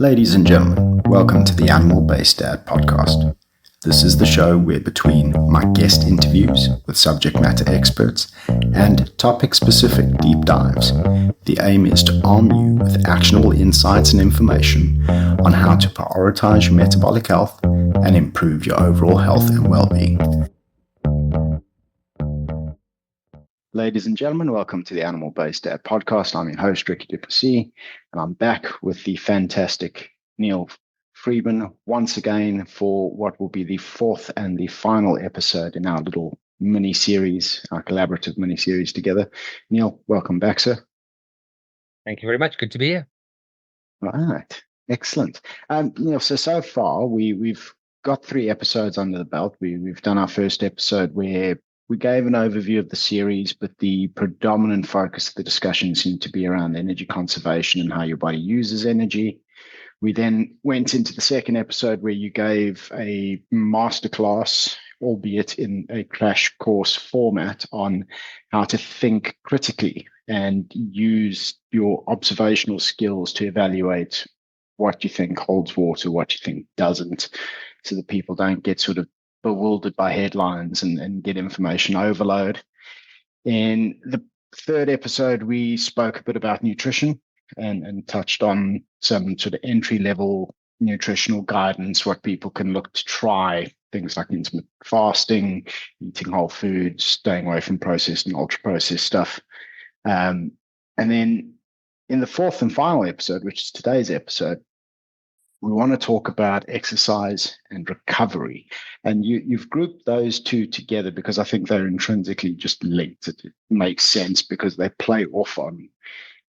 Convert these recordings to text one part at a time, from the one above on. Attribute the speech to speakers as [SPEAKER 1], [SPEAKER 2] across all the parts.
[SPEAKER 1] Ladies and gentlemen, welcome to the Animal-Based Dad podcast. This is the show where between my guest interviews with subject matter experts and topic-specific deep dives, the aim is to arm you with actionable insights and information on how to prioritize your metabolic health and improve your overall health and well-being. Ladies and gentlemen, welcome to the Animal-Based Dad podcast. I'm your host, Ricky Duplessis, and I'm back with the fantastic Neill Friedman once again for what will be the fourth and the final episode in our little mini-series, our collaborative mini-series together. Neill, welcome back, sir.
[SPEAKER 2] Thank you very much. Good to be here.
[SPEAKER 1] All right. Excellent. Neill, so far we've got 3 episodes under the belt. We've done our first episode where we gave an overview of the series, but the predominant focus of the discussion seemed to be around energy conservation and how your body uses energy. We then went into the second episode where you gave a masterclass, albeit in a crash course format, on how to think critically and use your observational skills to evaluate what you think holds water, what you think doesn't, so that people don't get sort of bewildered by headlines and get information overload. In the third episode, we spoke a bit about nutrition and touched on some sort of entry-level nutritional guidance, what people can look to try, things like intermittent fasting, eating whole foods, staying away from processed and ultra-processed stuff. And then in the fourth and final episode, which is today's episode, we want to talk about exercise and recovery. And you've grouped those two together because I think they're intrinsically just linked. It makes sense because they play off on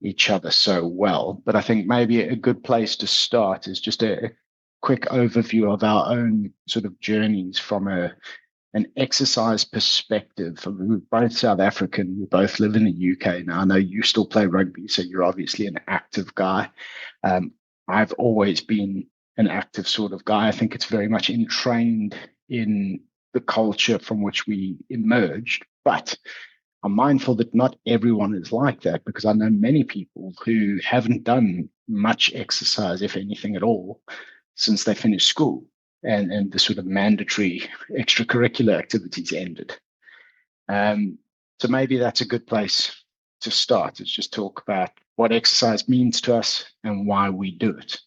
[SPEAKER 1] each other so well. But I think maybe a good place to start is just a quick overview of our own sort of journeys from an exercise perspective. We're both South African. We both live in the UK now. I know you still play rugby, so you're obviously an active guy. I've always been an active sort of guy. I think it's very much entrained in the culture from which we emerged. But I'm mindful that not everyone is like that, because I know many people who haven't done much exercise, if anything at all, since they finished school and the sort of mandatory extracurricular activities ended. So maybe that's a good place to start. Is just talk about what exercise means to us and why we do it.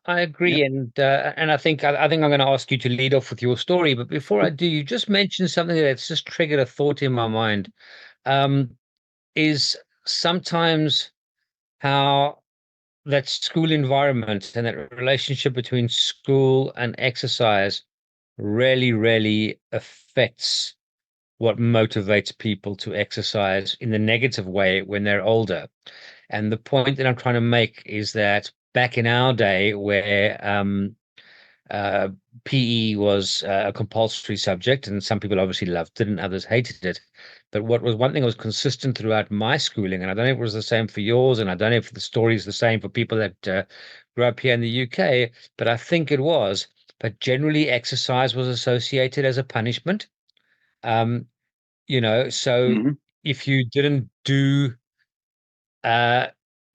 [SPEAKER 2] I agree, yeah. And I think I'm going to ask you to lead off with your story. But before I do, you just mentioned something that's just triggered a thought in my mind. Is sometimes how that school environment and that relationship between school and exercise really affects what motivates people to exercise in the negative way when they're older. And the point that I'm trying to make is that back in our day, where PE was a compulsory subject, and some people obviously loved it and others hated it. But what was one thing that was consistent throughout my schooling, and I don't know if it was the same for yours, and I don't know if the story is the same for people that grew up here in the UK, but I think it was. But generally, exercise was associated as a punishment. If you didn't do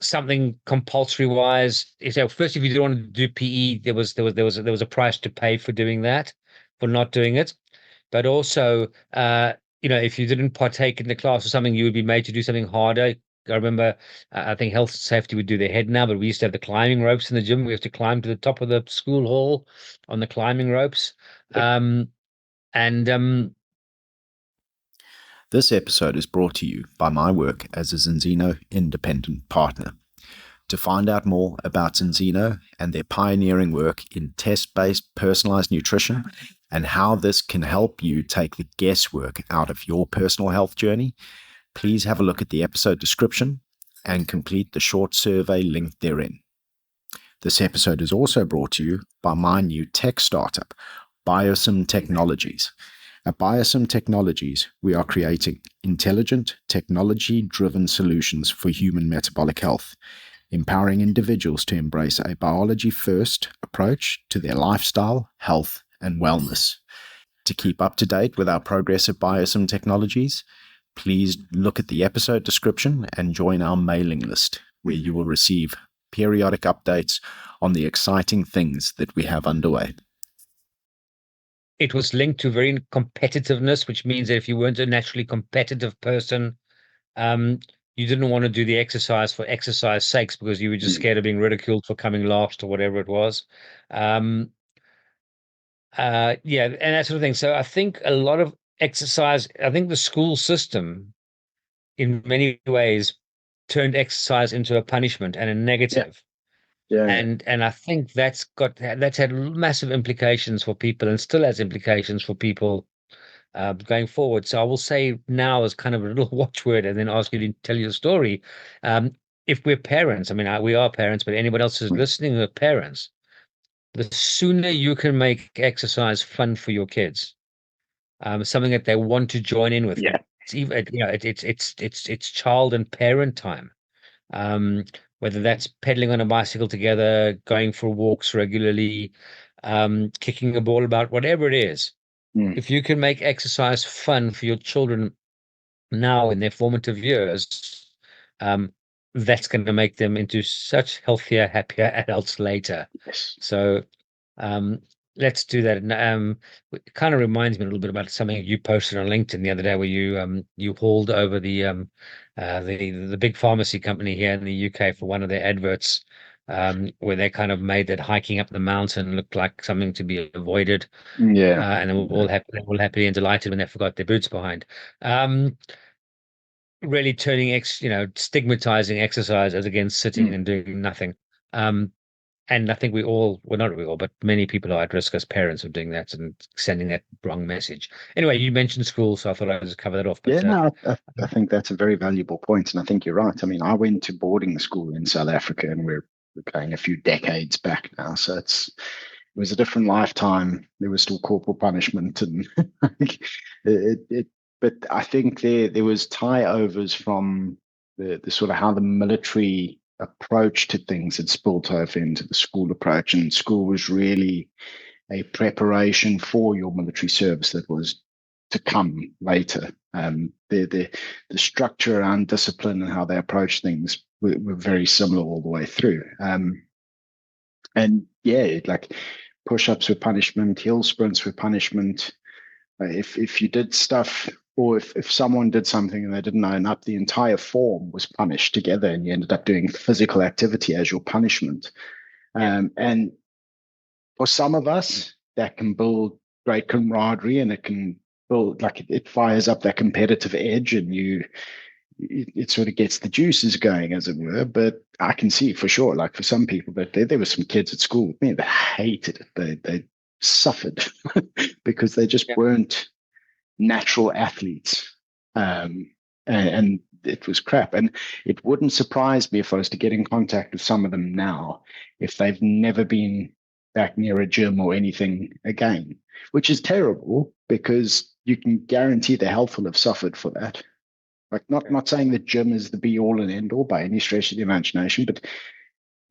[SPEAKER 2] something compulsory wise, so first, if you didn't want to do PE, there was a price to pay for doing that, for not doing it. But also, if you didn't partake in the class or something, you would be made to do something harder. I remember, I think health and safety would do their head now, but we used to have the climbing ropes in the gym. We have to climb to the top of the school hall on the climbing ropes.
[SPEAKER 1] This episode is brought to you by my work as a Zinzino independent partner. To find out more about Zinzino and their pioneering work in test-based personalized nutrition and how this can help you take the guesswork out of your personal health journey, please have a look at the episode description and complete the short survey linked therein. This episode is also brought to you by my new tech startup, Biosim Technologies. At Biosim Technologies, we are creating intelligent, technology-driven solutions for human metabolic health, empowering individuals to embrace a biology-first approach to their lifestyle, health, and wellness. To keep up to date with our progress at Biosim Technologies, please look at the episode description and join our mailing list, where you will receive periodic updates on the exciting things that we have underway.
[SPEAKER 2] It was linked to very competitiveness, which means that if you weren't a naturally competitive person, you didn't want to do the exercise for exercise sakes because you were just scared of being ridiculed for coming last or whatever it was. Yeah, and that sort of thing. So I think a lot of exercise, I think the school system in many ways turned exercise into a punishment and a negative.
[SPEAKER 1] Yeah.
[SPEAKER 2] And I think that's had massive implications for people and still has implications for people going forward. So I will say now as kind of a little watchword and then ask you to tell your story. If we're parents, I mean, we are parents, but anyone else who's listening who are parents, the sooner you can make exercise fun for your kids, something that they want to join in with.
[SPEAKER 1] Yeah.
[SPEAKER 2] It's even, it's child and parent time. Whether that's pedaling on a bicycle together, going for walks regularly, kicking a ball about, whatever it is. If you can make exercise fun for your children now in their formative years, that's going to make them into such healthier, happier adults later.
[SPEAKER 1] Yes.
[SPEAKER 2] So let's do that. It kind of reminds me a little bit about something you posted on LinkedIn the other day, where you hauled over the big pharmacy company here in the UK for one of their adverts, where they kind of made that hiking up the mountain look like something to be avoided.
[SPEAKER 1] Yeah.
[SPEAKER 2] And they were all happy and delighted when they forgot their boots behind. Really turning stigmatizing exercise as against sitting and doing nothing. And I think well, not we all, but many people are at risk as parents of doing that and sending that wrong message. Anyway, you mentioned school, so I thought I'd just cover that off. But,
[SPEAKER 1] yeah, no, I think that's a very valuable point, and I think you're right. I mean, I went to boarding school in South Africa, and we're going a few decades back now, so it was a different lifetime. There was still corporal punishment, and but I think there was tie-overs from the sort of how the military approach to things had spilled over into the school approach, and school was really a preparation for your military service that was to come later. The structure around discipline and how they approach things were very similar all the way through. And yeah, like push-ups were punishment, hill sprints were punishment. If you did stuff, or if someone did something and they didn't own up, the entire form was punished together, and you ended up doing physical activity as your punishment. And for some of us, that can build great camaraderie, and it can build, like, it fires up that competitive edge, and it sort of gets the juices going, as it were. But I can see for sure, like for some people, that there were some kids at school, man, they hated it. They suffered because they just weren't natural athletes. And it was crap. And it wouldn't surprise me if I was to get in contact with some of them now, if they've never been back near a gym or anything again, which is terrible, because you can guarantee their health will have suffered for that. Like, not saying that gym is the be all and end all by any stretch of the imagination, but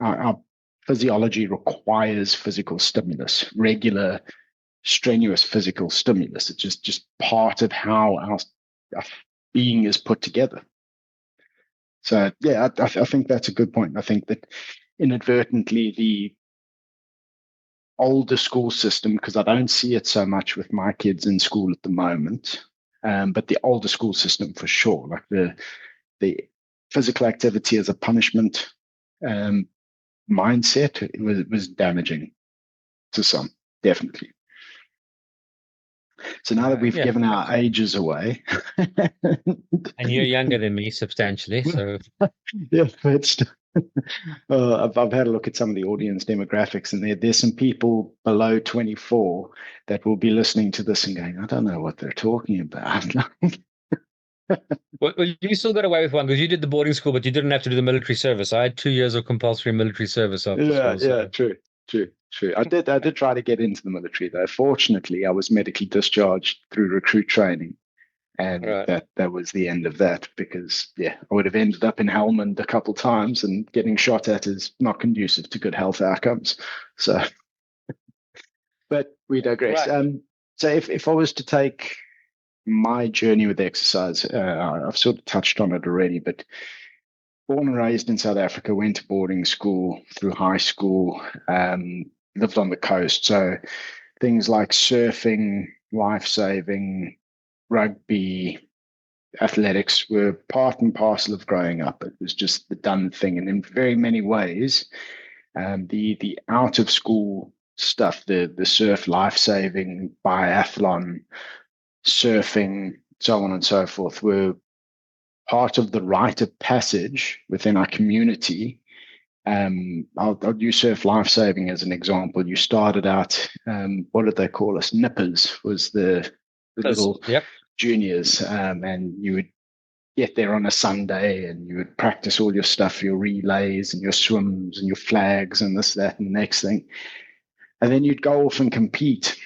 [SPEAKER 1] our physiology requires physical stimulus, regular, strenuous physical stimulus. It's just part of how our being is put together. So yeah, I think that's a good point. I think that inadvertently the older school system, because I don't see it so much with my kids in school at the moment, but the older school system for sure, like the physical activity as a punishment mindset, it was damaging to some, definitely. So now that we've given our ages away,
[SPEAKER 2] and you're younger than me substantially, so
[SPEAKER 1] yeah, but I've had a look at some of the audience demographics, and there's some people below 24 that will be listening to this and going, I don't know what they're talking about.
[SPEAKER 2] Well, you still got away with one because you did the boarding school, but you didn't have to do the military service. I had 2 years of compulsory military service after school.
[SPEAKER 1] Yeah, true. I did try to get into the military, though. Fortunately, I was medically discharged through recruit training, and that was the end of that, because I would have ended up in Helmand a couple times, and getting shot at is not conducive to good health outcomes. So, but we digress.
[SPEAKER 2] Right.
[SPEAKER 1] So if I was to take my journey with exercise, I've sort of touched on it already, but born and raised in South Africa, went to boarding school through high school, lived on the coast. So things like surfing, life saving, rugby, athletics were part and parcel of growing up. It was just the done thing. And in very many ways, the out of school stuff, the surf, life saving, biathlon, surfing, so on and so forth, were part of the rite of passage within our community. I'll use surf life saving as an example. You started out, what did they call us? Nippers was the little
[SPEAKER 2] Yep.
[SPEAKER 1] juniors, and you would get there on a Sunday and you would practice all your stuff, your relays and your swims and your flags and this, that, and the next thing. And then you'd go off and compete,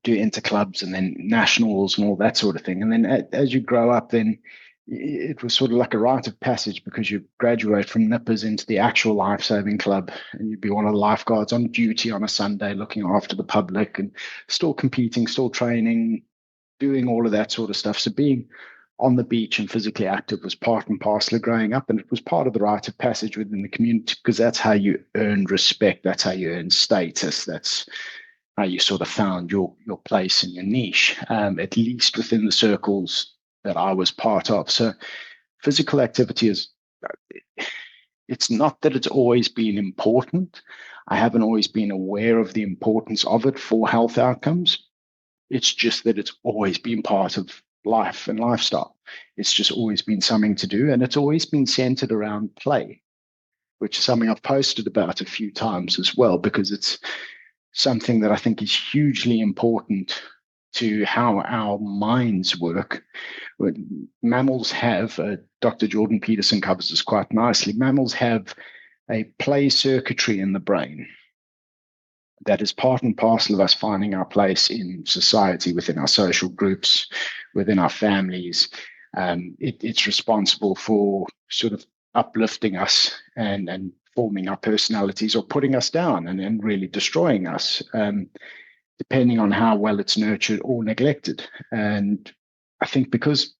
[SPEAKER 1] do interclubs and then nationals and all that sort of thing. And then as you grow up, then it was sort of like a rite of passage because you graduate from nippers into the actual life-saving club and you'd be one of the lifeguards on duty on a Sunday looking after the public and still competing, still training, doing all of that sort of stuff. So being on the beach and physically active was part and parcel of growing up, and it was part of the rite of passage within the community because that's how you earned respect, that's how you earned status, that's how you sort of found your place and your niche, at least within the circles that I was part of. So physical activity is, it's not that it's always been important. I haven't always been aware of the importance of it for health outcomes. It's just that it's always been part of life and lifestyle. It's just always been something to do. And it's always been centered around play, which is something I've posted about a few times as well, because it's something that I think is hugely important to how our minds work. Mammals have, Dr. Jordan Peterson covers this quite nicely, mammals have a play circuitry in the brain that is part and parcel of us finding our place in society, within our social groups, within our families. It's responsible for sort of uplifting us and forming our personalities, or putting us down and really destroying us, depending on how well it's nurtured or neglected. And I think because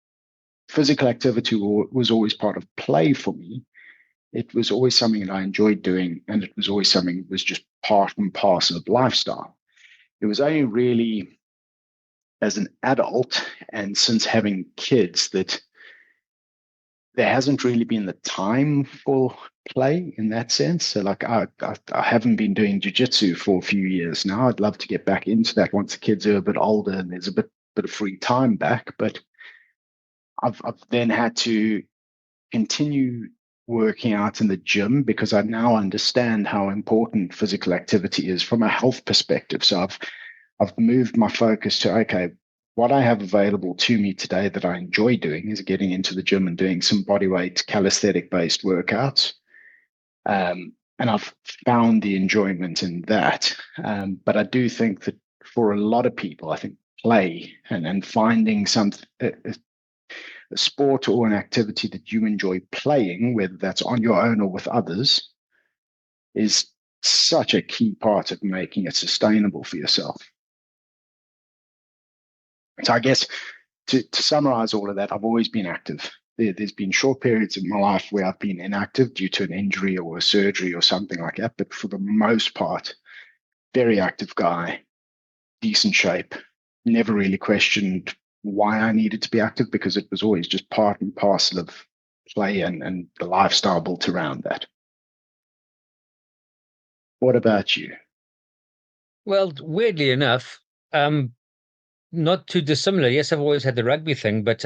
[SPEAKER 1] physical activity was always part of play for me, it was always something that I enjoyed doing, and it was always something that was just part and parcel of lifestyle. It was only really as an adult and since having kids that there hasn't really been the time for play in that sense. So like I haven't been doing jiu-jitsu for a few years now. I'd love to get back into that once the kids are a bit older and there's a bit of free time back. But I've then had to continue working out in the gym because I now understand how important physical activity is from a health perspective. So I've moved my focus to, okay, what I have available to me today that I enjoy doing is getting into the gym and doing some bodyweight calisthenic based workouts. And I've found the enjoyment in that. But I do think that for a lot of people, I think play and finding a sport or an activity that you enjoy playing, whether that's on your own or with others, is such a key part of making it sustainable for yourself. So I guess to summarize all of that, I've always been active. There's been short periods in my life where I've been inactive due to an injury or a surgery or something like that. But for the most part, very active guy, decent shape, never really questioned why I needed to be active because it was always just part and parcel of play and the lifestyle built around that. What about you?
[SPEAKER 2] Well, weirdly enough, not too dissimilar. Yes, I've always had the rugby thing, but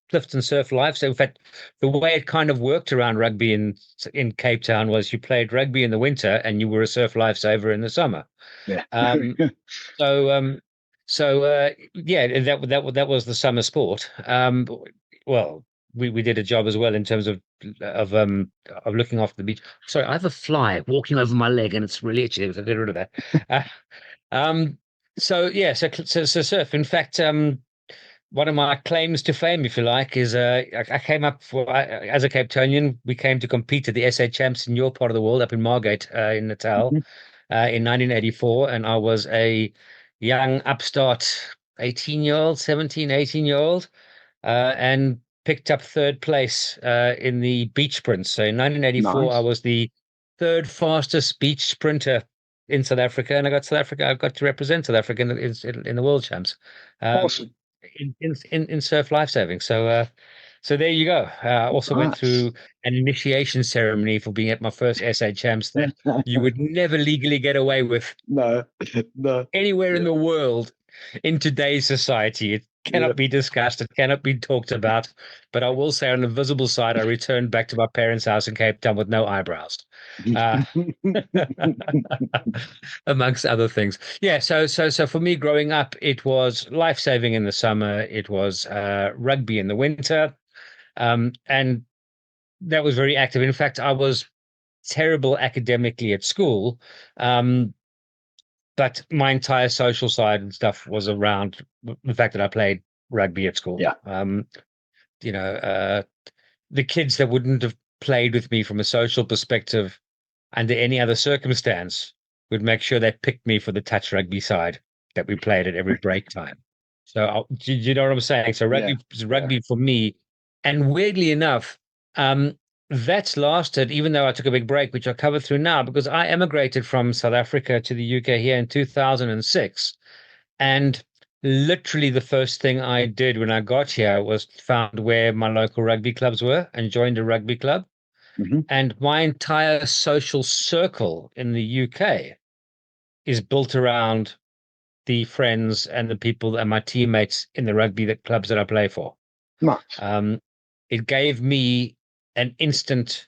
[SPEAKER 2] Clifton Surf Life. So in fact, the way it kind of worked around rugby in Cape Town was you played rugby in the winter and you were a surf lifesaver in the summer.
[SPEAKER 1] Yeah.
[SPEAKER 2] So yeah, that was the summer sport. Well, we did a job as well in terms of looking after the beach. Sorry, I have a fly walking over my leg and it's really itchy. So get rid of that. Um, so yeah, so surf. In fact, one of my claims to fame, if you like, is I came up as a Cape Townian. We came to compete at the SA Champs in your part of the world, up in Margate in Natal, in 1984, and I was a young upstart 18-year-old, 17, 18-year-old, and picked up third place in the beach sprint. So in 1984, I
[SPEAKER 1] Nice.
[SPEAKER 2] was the third fastest beach sprinter in South Africa, and I got to represent South Africa in the World Champs, um,
[SPEAKER 1] Awesome.
[SPEAKER 2] in surf lifesaving. So there you go. I also went
[SPEAKER 1] Nice.
[SPEAKER 2] through an initiation ceremony for being at my first SA Champs that you would never legally get away with
[SPEAKER 1] No, no.
[SPEAKER 2] anywhere in
[SPEAKER 1] Yeah,
[SPEAKER 2] the world in today's society. It
[SPEAKER 1] yeah.
[SPEAKER 2] cannot be discussed. It cannot be talked about. But I will say, on the visible side, I returned back to my parents' house in Cape Town with no eyebrows, uh, amongst other things. Yeah. So for me, growing up, it was life saving in the summer. It was rugby in the winter, and that was very active. In fact, I was terrible academically at school. Um, but my entire social side and stuff was around the fact that I played rugby at school.
[SPEAKER 1] Yeah.
[SPEAKER 2] You know, the kids that wouldn't have played with me from a social perspective under any other circumstance would make sure they picked me for the touch rugby side that we played at every break time. So do you know what I'm saying? So
[SPEAKER 1] Yeah.
[SPEAKER 2] rugby for me, and weirdly enough, that's lasted even though I took a big break, which I'll cover through now because I emigrated from South Africa to the UK here in 2006, and literally the first thing I did when I got here was found where my local rugby clubs were and joined a rugby club.
[SPEAKER 1] Hmm.
[SPEAKER 2] And my entire social circle in the UK is built around the friends and the people and my teammates in the rugby that clubs that I play for.
[SPEAKER 1] Nice.
[SPEAKER 2] Um, it gave me an instant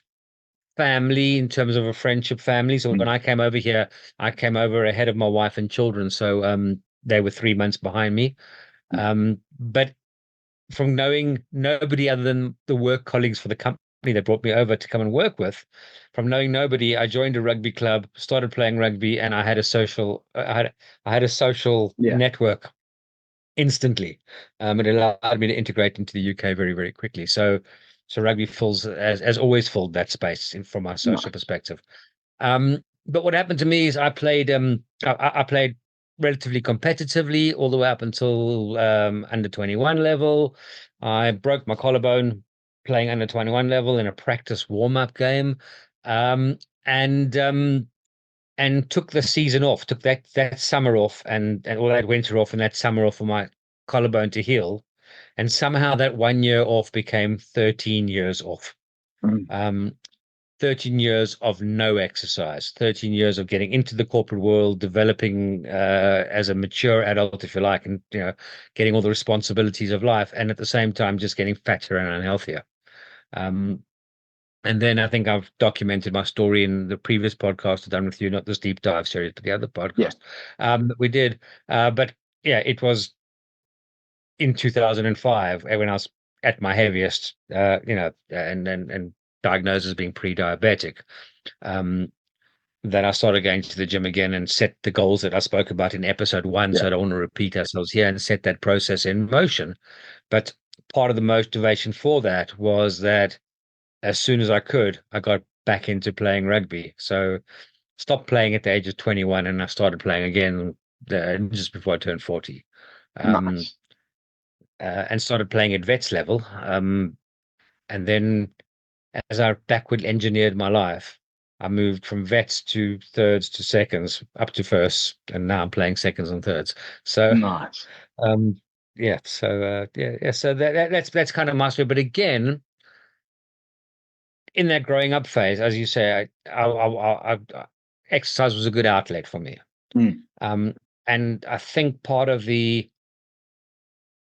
[SPEAKER 2] family in terms of a friendship family. So when
[SPEAKER 1] Mm.
[SPEAKER 2] I came over here, I came over ahead of my wife and children. So they were 3 months behind me. But from knowing nobody other than the work colleagues for the company that brought me over to come and work with, from knowing nobody, I joined a rugby club, started playing rugby, and I had a social
[SPEAKER 1] Yeah.
[SPEAKER 2] network instantly. It allowed me to integrate into the UK very, very quickly. So rugby fills as always filled that space from my social
[SPEAKER 1] Nice.
[SPEAKER 2] perspective. But what happened to me is I played relatively competitively all the way up until under 21 level. I broke my collarbone playing under 21 level in a practice warm-up game. Um, and took the season off, took that summer off and all that winter off and that summer off for my collarbone to heal. And somehow that 1 year off became 13 years off.
[SPEAKER 1] Mm.
[SPEAKER 2] Um, 13 years of no exercise, 13 years of getting into the corporate world, developing as a mature adult, if you like, and getting all the responsibilities of life, and at the same time just getting fatter and unhealthier. Um, and then I think I've documented my story in the previous podcast I've done with you, not this deep dive series, but the other
[SPEAKER 1] Yeah.
[SPEAKER 2] podcast that we did. But yeah, it was in 2005 when I was at my heaviest, and diagnosed as being pre-diabetic. Um, then I started going to the gym again and set the goals that I spoke about in episode one.
[SPEAKER 1] Yeah.
[SPEAKER 2] So I don't want to repeat ourselves here and set that process in motion. But part of the motivation for that was that as soon as I could, I got back into playing rugby. So stopped playing at the age of 21 and I started playing again just before I turned 40. Um,
[SPEAKER 1] Nice.
[SPEAKER 2] and started playing at vets level. And then as I backward engineered my life, I moved from vets to thirds to seconds up to firsts, and now I'm playing seconds and thirds. So,
[SPEAKER 1] Nice.
[SPEAKER 2] um, yeah. So So that's kind of my story. But again, in that growing up phase, as you say, exercise was a good outlet for me.
[SPEAKER 1] Mm.
[SPEAKER 2] Um, and I think part of the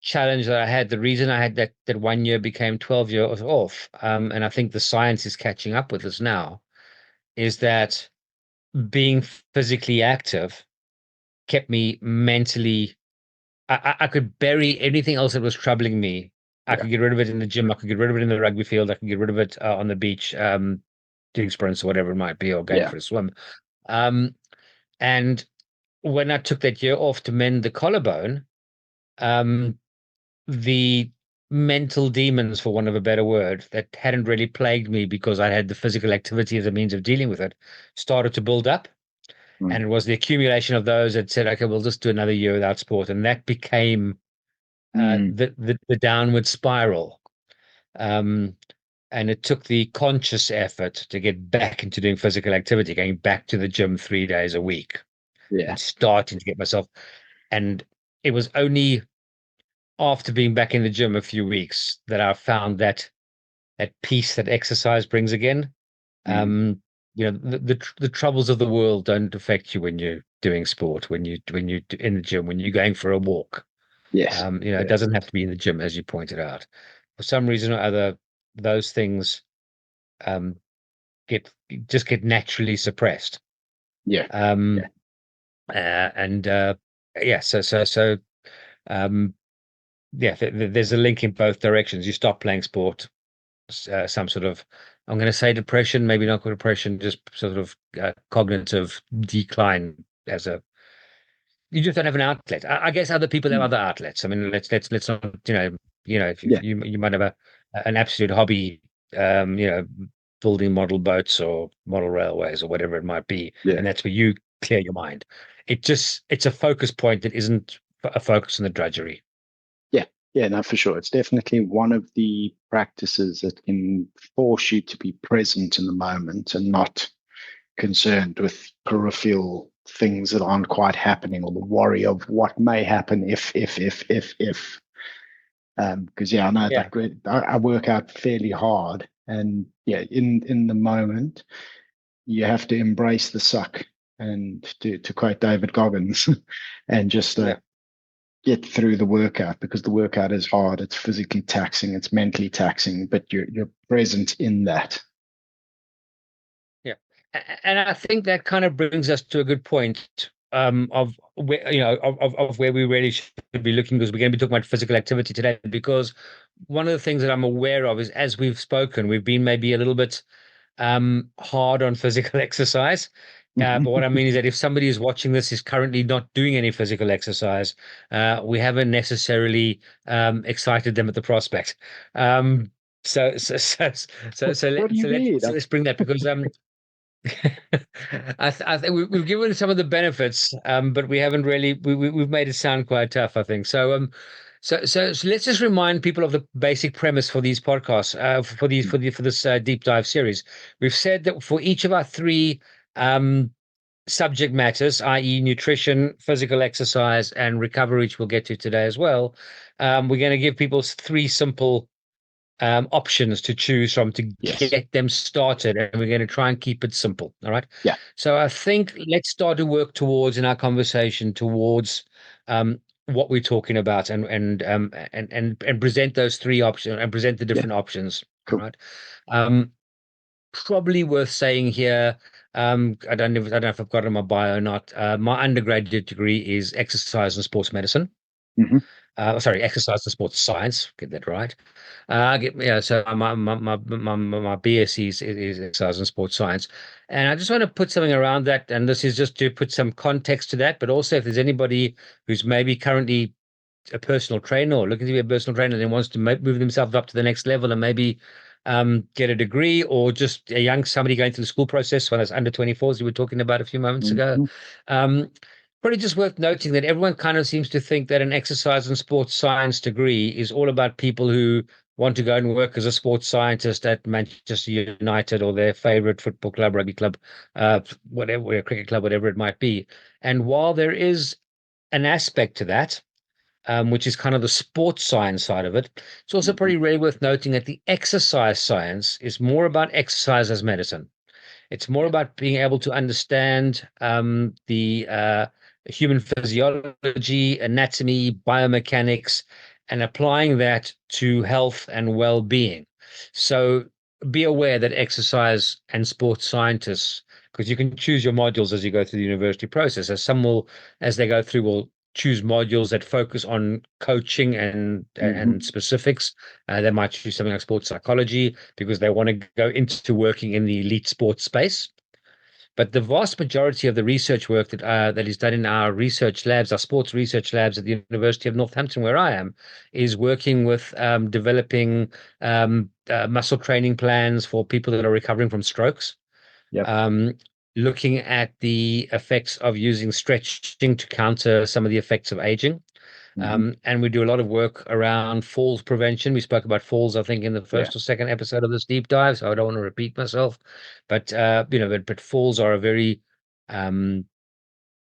[SPEAKER 2] challenge that I had, the reason I had that 1 year became 12 years off, and I think the science is catching up with us now, is that being physically active kept me mentally. I could bury anything else that was troubling me. I
[SPEAKER 1] Yeah.
[SPEAKER 2] could get rid of it in the gym. I could get rid of it in the rugby field. I could get rid of it on the beach, doing sprints or whatever it might be, or going
[SPEAKER 1] Yeah.
[SPEAKER 2] for a swim. Um, and when I took that year off to mend the collarbone, um, the mental demons, for want of a better word, that hadn't really plagued me because I had the physical activity as a means of dealing with it, started to build up.
[SPEAKER 1] Mm.
[SPEAKER 2] And it was the accumulation of those that said, okay, we'll just do another year without sport. And that became
[SPEAKER 1] Mm.
[SPEAKER 2] the downward spiral. And it took the conscious effort to get back into doing physical activity, going back to the gym 3 days a week
[SPEAKER 1] Yeah.
[SPEAKER 2] and starting to get myself. And it was only after being back in the gym a few weeks that I found that peace that exercise brings again.
[SPEAKER 1] Mm.
[SPEAKER 2] Um, the troubles of the world don't affect you when you're doing sport, when you in the gym, when you're going for a walk.
[SPEAKER 1] Yes.
[SPEAKER 2] It
[SPEAKER 1] Yeah.
[SPEAKER 2] doesn't have to be in the gym, as you pointed out. For some reason or other, those things um, get get naturally suppressed.
[SPEAKER 1] Yeah. Yeah.
[SPEAKER 2] Um, and yeah, um, yeah, there's a link in both directions. You stop playing sport, some sort of, I'm going to say depression, maybe not depression, just sort of cognitive decline as a, you just don't have an outlet. I guess other people have
[SPEAKER 1] Mm.
[SPEAKER 2] other outlets. I mean, let's not, if
[SPEAKER 1] Yeah.
[SPEAKER 2] you might have an absolute hobby, building model boats or model railways or whatever it might be,
[SPEAKER 1] Yeah.
[SPEAKER 2] and that's where you clear your mind. It's a focus point that isn't a focus on the drudgery.
[SPEAKER 1] Yeah. Yeah. No, for sure. It's definitely one of the practices that can force you to be present in the moment and not concerned with peripheral things that aren't quite happening or the worry of what may happen if. Because yeah, I know
[SPEAKER 2] Yeah,
[SPEAKER 1] like I work out fairly hard, and yeah, in the moment, you have to embrace the suck, and to quote David Goggins, and just
[SPEAKER 2] yeah.
[SPEAKER 1] get through the workout because the workout is hard. It's physically taxing, it's mentally taxing, but you're present in that.
[SPEAKER 2] Yeah. And I think that kind of brings us to a good point of where of where we really should be looking, because we're going to be talking about physical activity today. Because one of the things that I'm aware of is, as we've spoken, we've been maybe a little bit hard on physical exercise. But what I mean is that if somebody is watching this is currently not doing any physical exercise, we haven't necessarily excited them at the prospect. Um, so so so so
[SPEAKER 1] What,
[SPEAKER 2] so,
[SPEAKER 1] what do
[SPEAKER 2] let,
[SPEAKER 1] you
[SPEAKER 2] so let's
[SPEAKER 1] mean?
[SPEAKER 2] so let's bring that, because I think we've given some of the benefits, but we haven't really we've made it sound quite tough, I think. So let's just remind people of the basic premise for these podcasts, for this deep dive series. We've said that for each of our three um, subject matters, i.e., nutrition, physical exercise, and recovery, which we'll get to today as well, we're going to give people three simple options to choose from to
[SPEAKER 1] Yes.
[SPEAKER 2] get them started, and we're going to try and keep it simple. All right.
[SPEAKER 1] Yeah.
[SPEAKER 2] So I think let's start to work towards in our conversation towards what we're talking about, and present those three options and present the
[SPEAKER 1] Yeah.
[SPEAKER 2] different options. All
[SPEAKER 1] Cool.
[SPEAKER 2] right. Um, Probably worth saying here. I don't know if I've got it in my bio or not. My undergraduate degree is exercise and sports medicine.
[SPEAKER 1] Hmm.
[SPEAKER 2] Sorry, exercise and sports science. Get that right. Yeah, so my BSc is exercise and sports science, and I just want to put something around that, and this is just to put some context to that. But also, if there's anybody who's maybe currently a personal trainer or looking to be a personal trainer and wants to move themselves up to the next level and maybe get a degree, or just a young somebody going through the school process, one that's under 24s you were talking about a few moments ago.
[SPEAKER 1] Hmm.
[SPEAKER 2] Um, Probably just worth noting that everyone kind of seems to think that an exercise and sports science degree is all about people who want to go and work as a sports scientist at Manchester United or their favorite football club, rugby club, whatever, cricket club, whatever it might be. And while there is an aspect to that, which is kind of the sports science side of it, it's also
[SPEAKER 1] Hmm.
[SPEAKER 2] pretty really worth noting that the exercise science is more about exercise as medicine. It's more
[SPEAKER 1] Yeah.
[SPEAKER 2] about being able to understand the human physiology, anatomy, biomechanics, and applying that to health and well-being. So be aware that exercise and sports scientists, because you can choose your modules as you go through the university process, as some will, as they go through, will choose modules that focus on coaching and
[SPEAKER 1] Hmm.
[SPEAKER 2] specifics. They might choose something like sports psychology because they want to go into working in the elite sports space. But the vast majority of the research work that is done in our research labs, our sports research labs at the University of Northampton, where I am, is working with developing muscle training plans for people that are recovering from strokes,
[SPEAKER 1] Yep.
[SPEAKER 2] um, looking at the effects of using stretching to counter some of the effects of aging, And we do a lot of work around falls prevention. We spoke about falls, I think, in the
[SPEAKER 1] Yeah.
[SPEAKER 2] first or second episode of this deep dive, so I don't want to repeat myself. But but falls are a very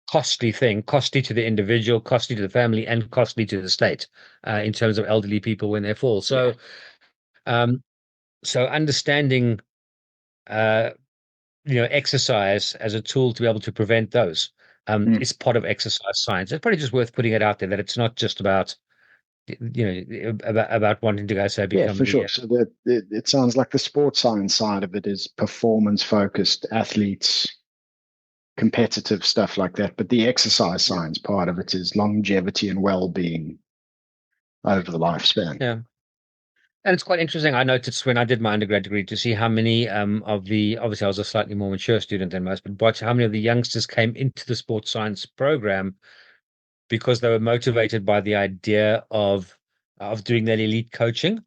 [SPEAKER 2] costly thing, costly to the individual, costly to the family, and costly to the state in terms of elderly people when they fall.
[SPEAKER 1] Yeah.
[SPEAKER 2] Um, so understanding exercise as a tool to be able to prevent those
[SPEAKER 1] Mm.
[SPEAKER 2] is part of exercise science. It's probably just worth putting it out there that it's not just about about wanting to go say
[SPEAKER 1] Yeah,
[SPEAKER 2] become
[SPEAKER 1] for
[SPEAKER 2] the
[SPEAKER 1] sure. So it sounds like the sports science side of it is performance focused athletes, competitive stuff like that. But the exercise science part of it is longevity and well-being over the lifespan.
[SPEAKER 2] yeah. And it's quite interesting. I noticed when I did my undergrad degree to see how many of the obviously I was a slightly more mature student than most, but watch how many of the youngsters came into the sports science program because they were motivated by the idea of doing their elite coaching.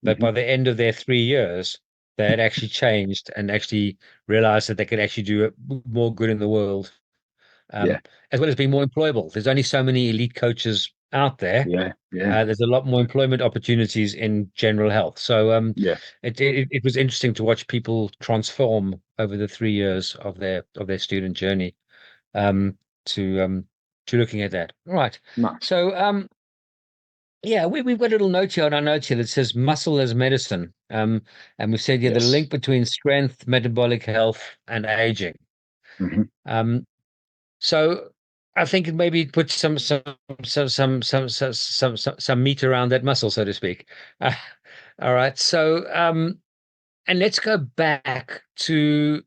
[SPEAKER 2] But
[SPEAKER 1] Hmm.
[SPEAKER 2] by the end of their 3 years, they had actually changed and actually realized that they could actually do more good in the world,
[SPEAKER 1] Yeah,
[SPEAKER 2] um, as well as being more employable. There's only so many elite coaches out there.
[SPEAKER 1] yeah, yeah,
[SPEAKER 2] There's a lot more employment opportunities in general health. So
[SPEAKER 1] yeah.
[SPEAKER 2] it was interesting to watch people transform over the 3 years of their student journey um, to um, to looking at that. Right.
[SPEAKER 1] Nice.
[SPEAKER 2] So yeah, we've got a little note here on our notes here that says muscle as medicine. And we said, yeah, the
[SPEAKER 1] Yes.
[SPEAKER 2] link between strength, metabolic health, and aging.
[SPEAKER 1] Hmm.
[SPEAKER 2] Um, so I think it maybe put some meat around that muscle, so to speak. Uh, all right. So and let's go back to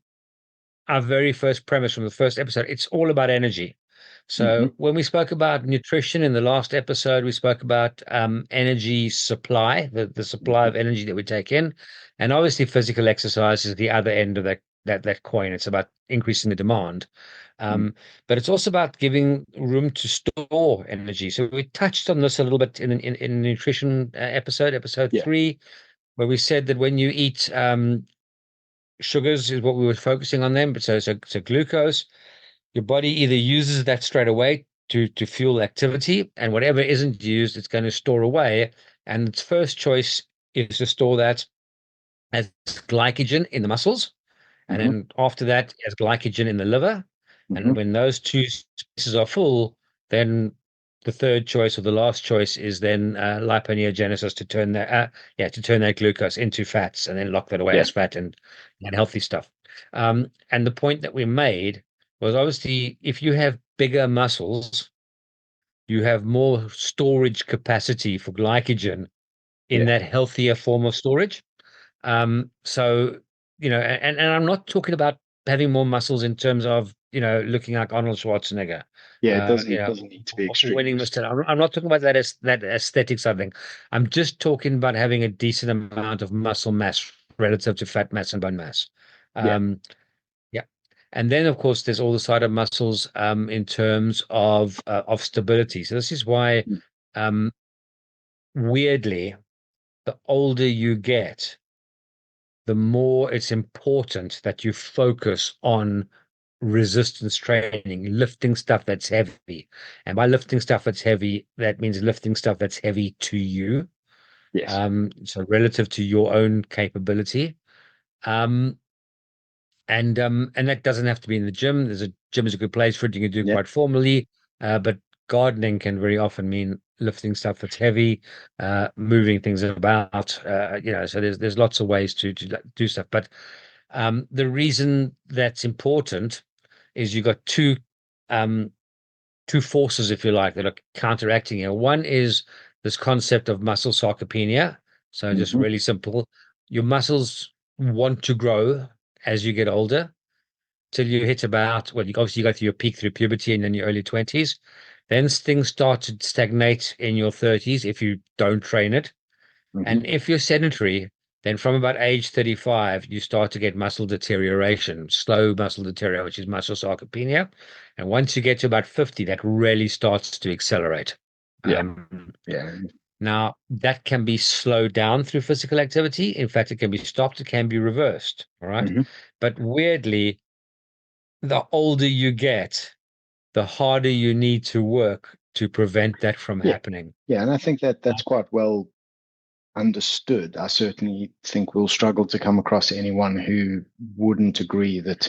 [SPEAKER 2] our very first premise from the first episode. It's all about energy.
[SPEAKER 1] Hmm.
[SPEAKER 2] So when we spoke about nutrition in the last episode, we spoke about energy supply, the supply
[SPEAKER 1] Hmm.
[SPEAKER 2] of energy that we take in, and obviously physical exercise is the other end of that coin. It's about increasing the demand, but it's also about giving room to store energy. So we touched on this a little bit in the nutrition episode
[SPEAKER 1] Yeah.
[SPEAKER 2] 3, where we said that when you eat sugars is what we were focusing on them, but so glucose your body either uses that straight away to fuel activity, and whatever isn't used, it's going to store away. And its first choice is to store that as glycogen in the muscles, and
[SPEAKER 1] Hmm.
[SPEAKER 2] then after that, as glycogen in the liver. And
[SPEAKER 1] Hmm.
[SPEAKER 2] when those two spaces are full, then the third choice or the last choice is then liponeogenesis to turn that glucose into fats and then lock that away
[SPEAKER 1] Yeah.
[SPEAKER 2] as fat and healthy stuff. And the point that we made was obviously if you have bigger muscles, you have more storage capacity for glycogen in
[SPEAKER 1] Yeah.
[SPEAKER 2] that healthier form of storage. So, and I'm not talking about having more muscles in terms of, looking like Arnold Schwarzenegger,
[SPEAKER 1] Yeah. It
[SPEAKER 2] uh, you
[SPEAKER 1] doesn't
[SPEAKER 2] know,
[SPEAKER 1] doesn't need to be
[SPEAKER 2] or winning
[SPEAKER 1] extreme.
[SPEAKER 2] Mr. I'm not talking about that as that aesthetic something. I'm just talking about having a decent amount of muscle mass relative to fat mass and bone mass.
[SPEAKER 1] Yeah.
[SPEAKER 2] Um, yeah. And then, of course, there's all the side of muscles in terms of stability. So this is why,
[SPEAKER 1] Mm.
[SPEAKER 2] um, weirdly, the older you get, the more it's important that you focus on resistance training, lifting stuff that's heavy. And by lifting stuff that's heavy, that means lifting stuff that's heavy to you.
[SPEAKER 1] Yes.
[SPEAKER 2] So relative to your own capability. Um, and that doesn't have to be in the gym. There's a gym is a good place for it. You can do it
[SPEAKER 1] Yeah.
[SPEAKER 2] quite formally, but gardening can very often mean lifting stuff that's heavy, moving things about. So there's lots of ways to do stuff. But the reason that's important is you've got um, two forces, if you like, that are counteracting here. One is this concept of muscle sarcopenia. So just
[SPEAKER 1] Hmm.
[SPEAKER 2] really simple. Your muscles want to grow as you get older till you hit about, well, you obviously go through your peak through puberty and then your early 20s. Then things start to stagnate in your 30s if you don't train it.
[SPEAKER 1] Hmm.
[SPEAKER 2] And if you're sedentary, then from about age 35, you start to get muscle deterioration, slow muscle deterioration, which is muscle sarcopenia. And once you get to about 50, that really starts to accelerate.
[SPEAKER 1] Yeah.
[SPEAKER 2] Um,
[SPEAKER 1] Yeah.
[SPEAKER 2] Now, that can be slowed down through physical activity. In fact, it can be stopped, it can be reversed. All right.
[SPEAKER 1] Hmm.
[SPEAKER 2] But weirdly, the older you get, the harder you need to work to prevent that from
[SPEAKER 1] Yeah.
[SPEAKER 2] happening.
[SPEAKER 1] Yeah. And I think that that's quite well understood. I certainly think we'll struggle to come across anyone who wouldn't agree that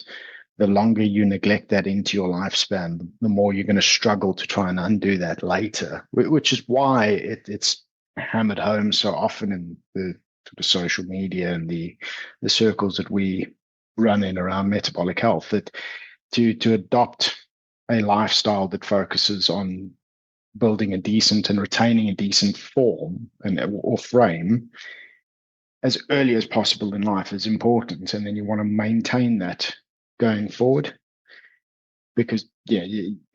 [SPEAKER 1] the longer you neglect that into your lifespan, the more you're going to struggle to try and undo that later, which is why it's hammered home so often in the sort of social media and the circles that we run in around metabolic health, that to adopt a lifestyle that focuses on building a decent and retaining a decent form and or frame as early as possible in life is important, and then you want to maintain that going forward. Because yeah,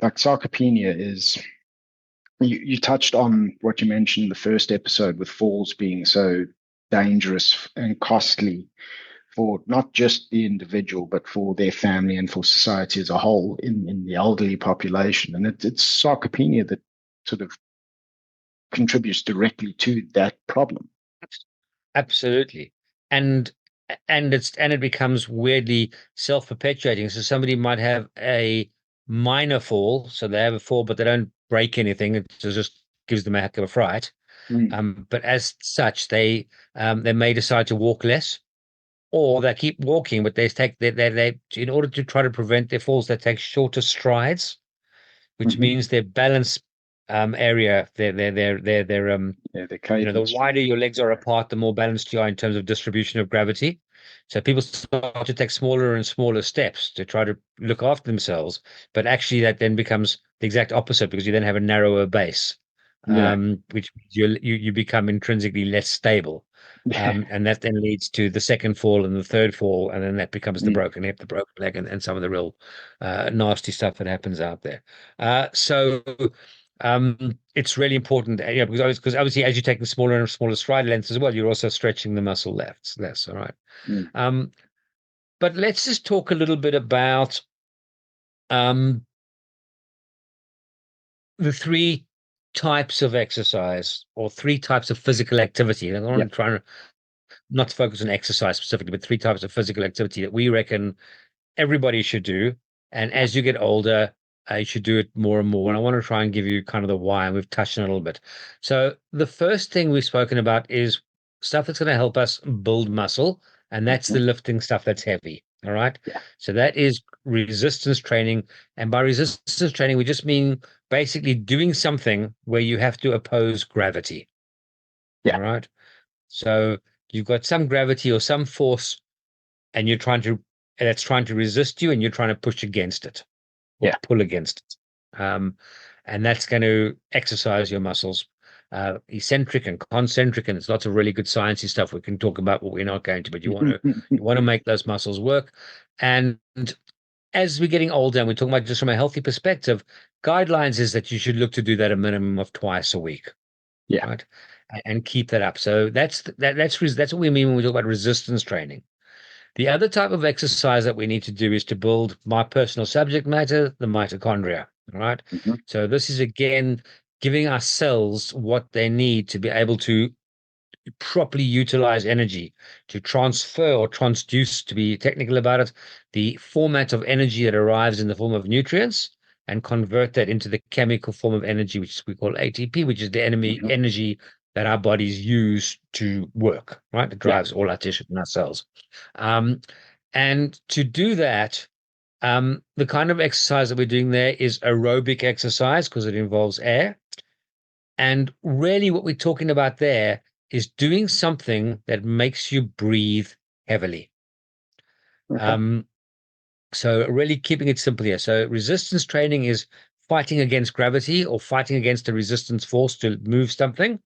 [SPEAKER 1] like sarcopenia is, you touched on what you mentioned in the first episode with falls being so dangerous and costly for not just the individual but for their family and for society as a whole in the elderly population. And it's sarcopenia that sort of contributes directly to that problem.
[SPEAKER 2] Absolutely. And it becomes weirdly self-perpetuating. So somebody might have a minor fall, so they have a fall, but they don't break anything. It just gives them a heck of a fright.
[SPEAKER 1] Mm.
[SPEAKER 2] But as such, they may decide to walk less, or they keep walking, but they in order to try to prevent their falls, they take shorter strides, which
[SPEAKER 1] Hmm.
[SPEAKER 2] means their balance area, their
[SPEAKER 1] Yeah, the
[SPEAKER 2] the
[SPEAKER 1] cadence.
[SPEAKER 2] wider your legs are apart, the more balanced you are in terms of distribution of gravity. So people start to take smaller and smaller steps to try to look after themselves, but actually that then becomes the exact opposite because you then have a narrower base,
[SPEAKER 1] Yeah.
[SPEAKER 2] which means you become intrinsically less stable.
[SPEAKER 1] Yeah.
[SPEAKER 2] And that then leads to the second fall and the third fall, and then that becomes the
[SPEAKER 1] Mm.
[SPEAKER 2] broken hip, the broken leg, and some of the real nasty stuff that happens out there. So it's really important, because obviously as you're taking smaller and smaller stride lengths as well, you're also stretching the muscle less. All right.
[SPEAKER 1] Mm.
[SPEAKER 2] Um, but let's just talk a little bit about um, the three types of exercise or three types of physical activity. And I
[SPEAKER 1] Yeah.
[SPEAKER 2] want to try not to focus on exercise specifically, but three types of physical activity that we reckon everybody should do. And
[SPEAKER 1] Yeah.
[SPEAKER 2] as you get older, you should do it more and more. And I want to try and give you kind of the why, and we've touched on it a little bit. So the first thing we've spoken about is stuff that's going to help us build muscle, and that's
[SPEAKER 1] Mhm.
[SPEAKER 2] the lifting stuff that's heavy. All right.
[SPEAKER 1] Yeah.
[SPEAKER 2] So that is resistance training. And by resistance training, we just mean basically doing something where you have to oppose gravity.
[SPEAKER 1] Yeah.
[SPEAKER 2] All right. So you've got some gravity or some force, and that's trying to resist you, and you're trying to push against it or
[SPEAKER 1] Yeah.
[SPEAKER 2] pull against it. And that's going to exercise your muscles, eccentric and concentric, and there's lots of really good sciencey stuff we can talk about, but we're not going to. But you want to make those muscles work. And as we're getting older, and we're talking about just from a healthy perspective, guidelines is that you should look to do that a minimum of twice a week,
[SPEAKER 1] Yeah.
[SPEAKER 2] right? And keep that up. So that's what we mean when we talk about resistance training. The other type of exercise that we need to do is to build my personal subject matter, the mitochondria. All right.
[SPEAKER 1] Mhm.
[SPEAKER 2] So this is again giving our cells what they need to be able to properly utilize energy, to transfer or transduce, to be technical about it, the format of energy that arrives in the form of nutrients and convert that into the chemical form of energy, which we call ATP, which is the
[SPEAKER 1] Mhm.
[SPEAKER 2] energy that our bodies use to work, right? It
[SPEAKER 1] Yeah.
[SPEAKER 2] drives all our tissue and our cells. Um, and to do that, the kind of exercise that we're doing there is aerobic exercise because it involves air. And really, what we're talking about there is doing something that makes you breathe heavily.
[SPEAKER 1] Okay.
[SPEAKER 2] Um, so, really keeping it simple here. So, resistance training is fighting against gravity or fighting against a resistance force to move something.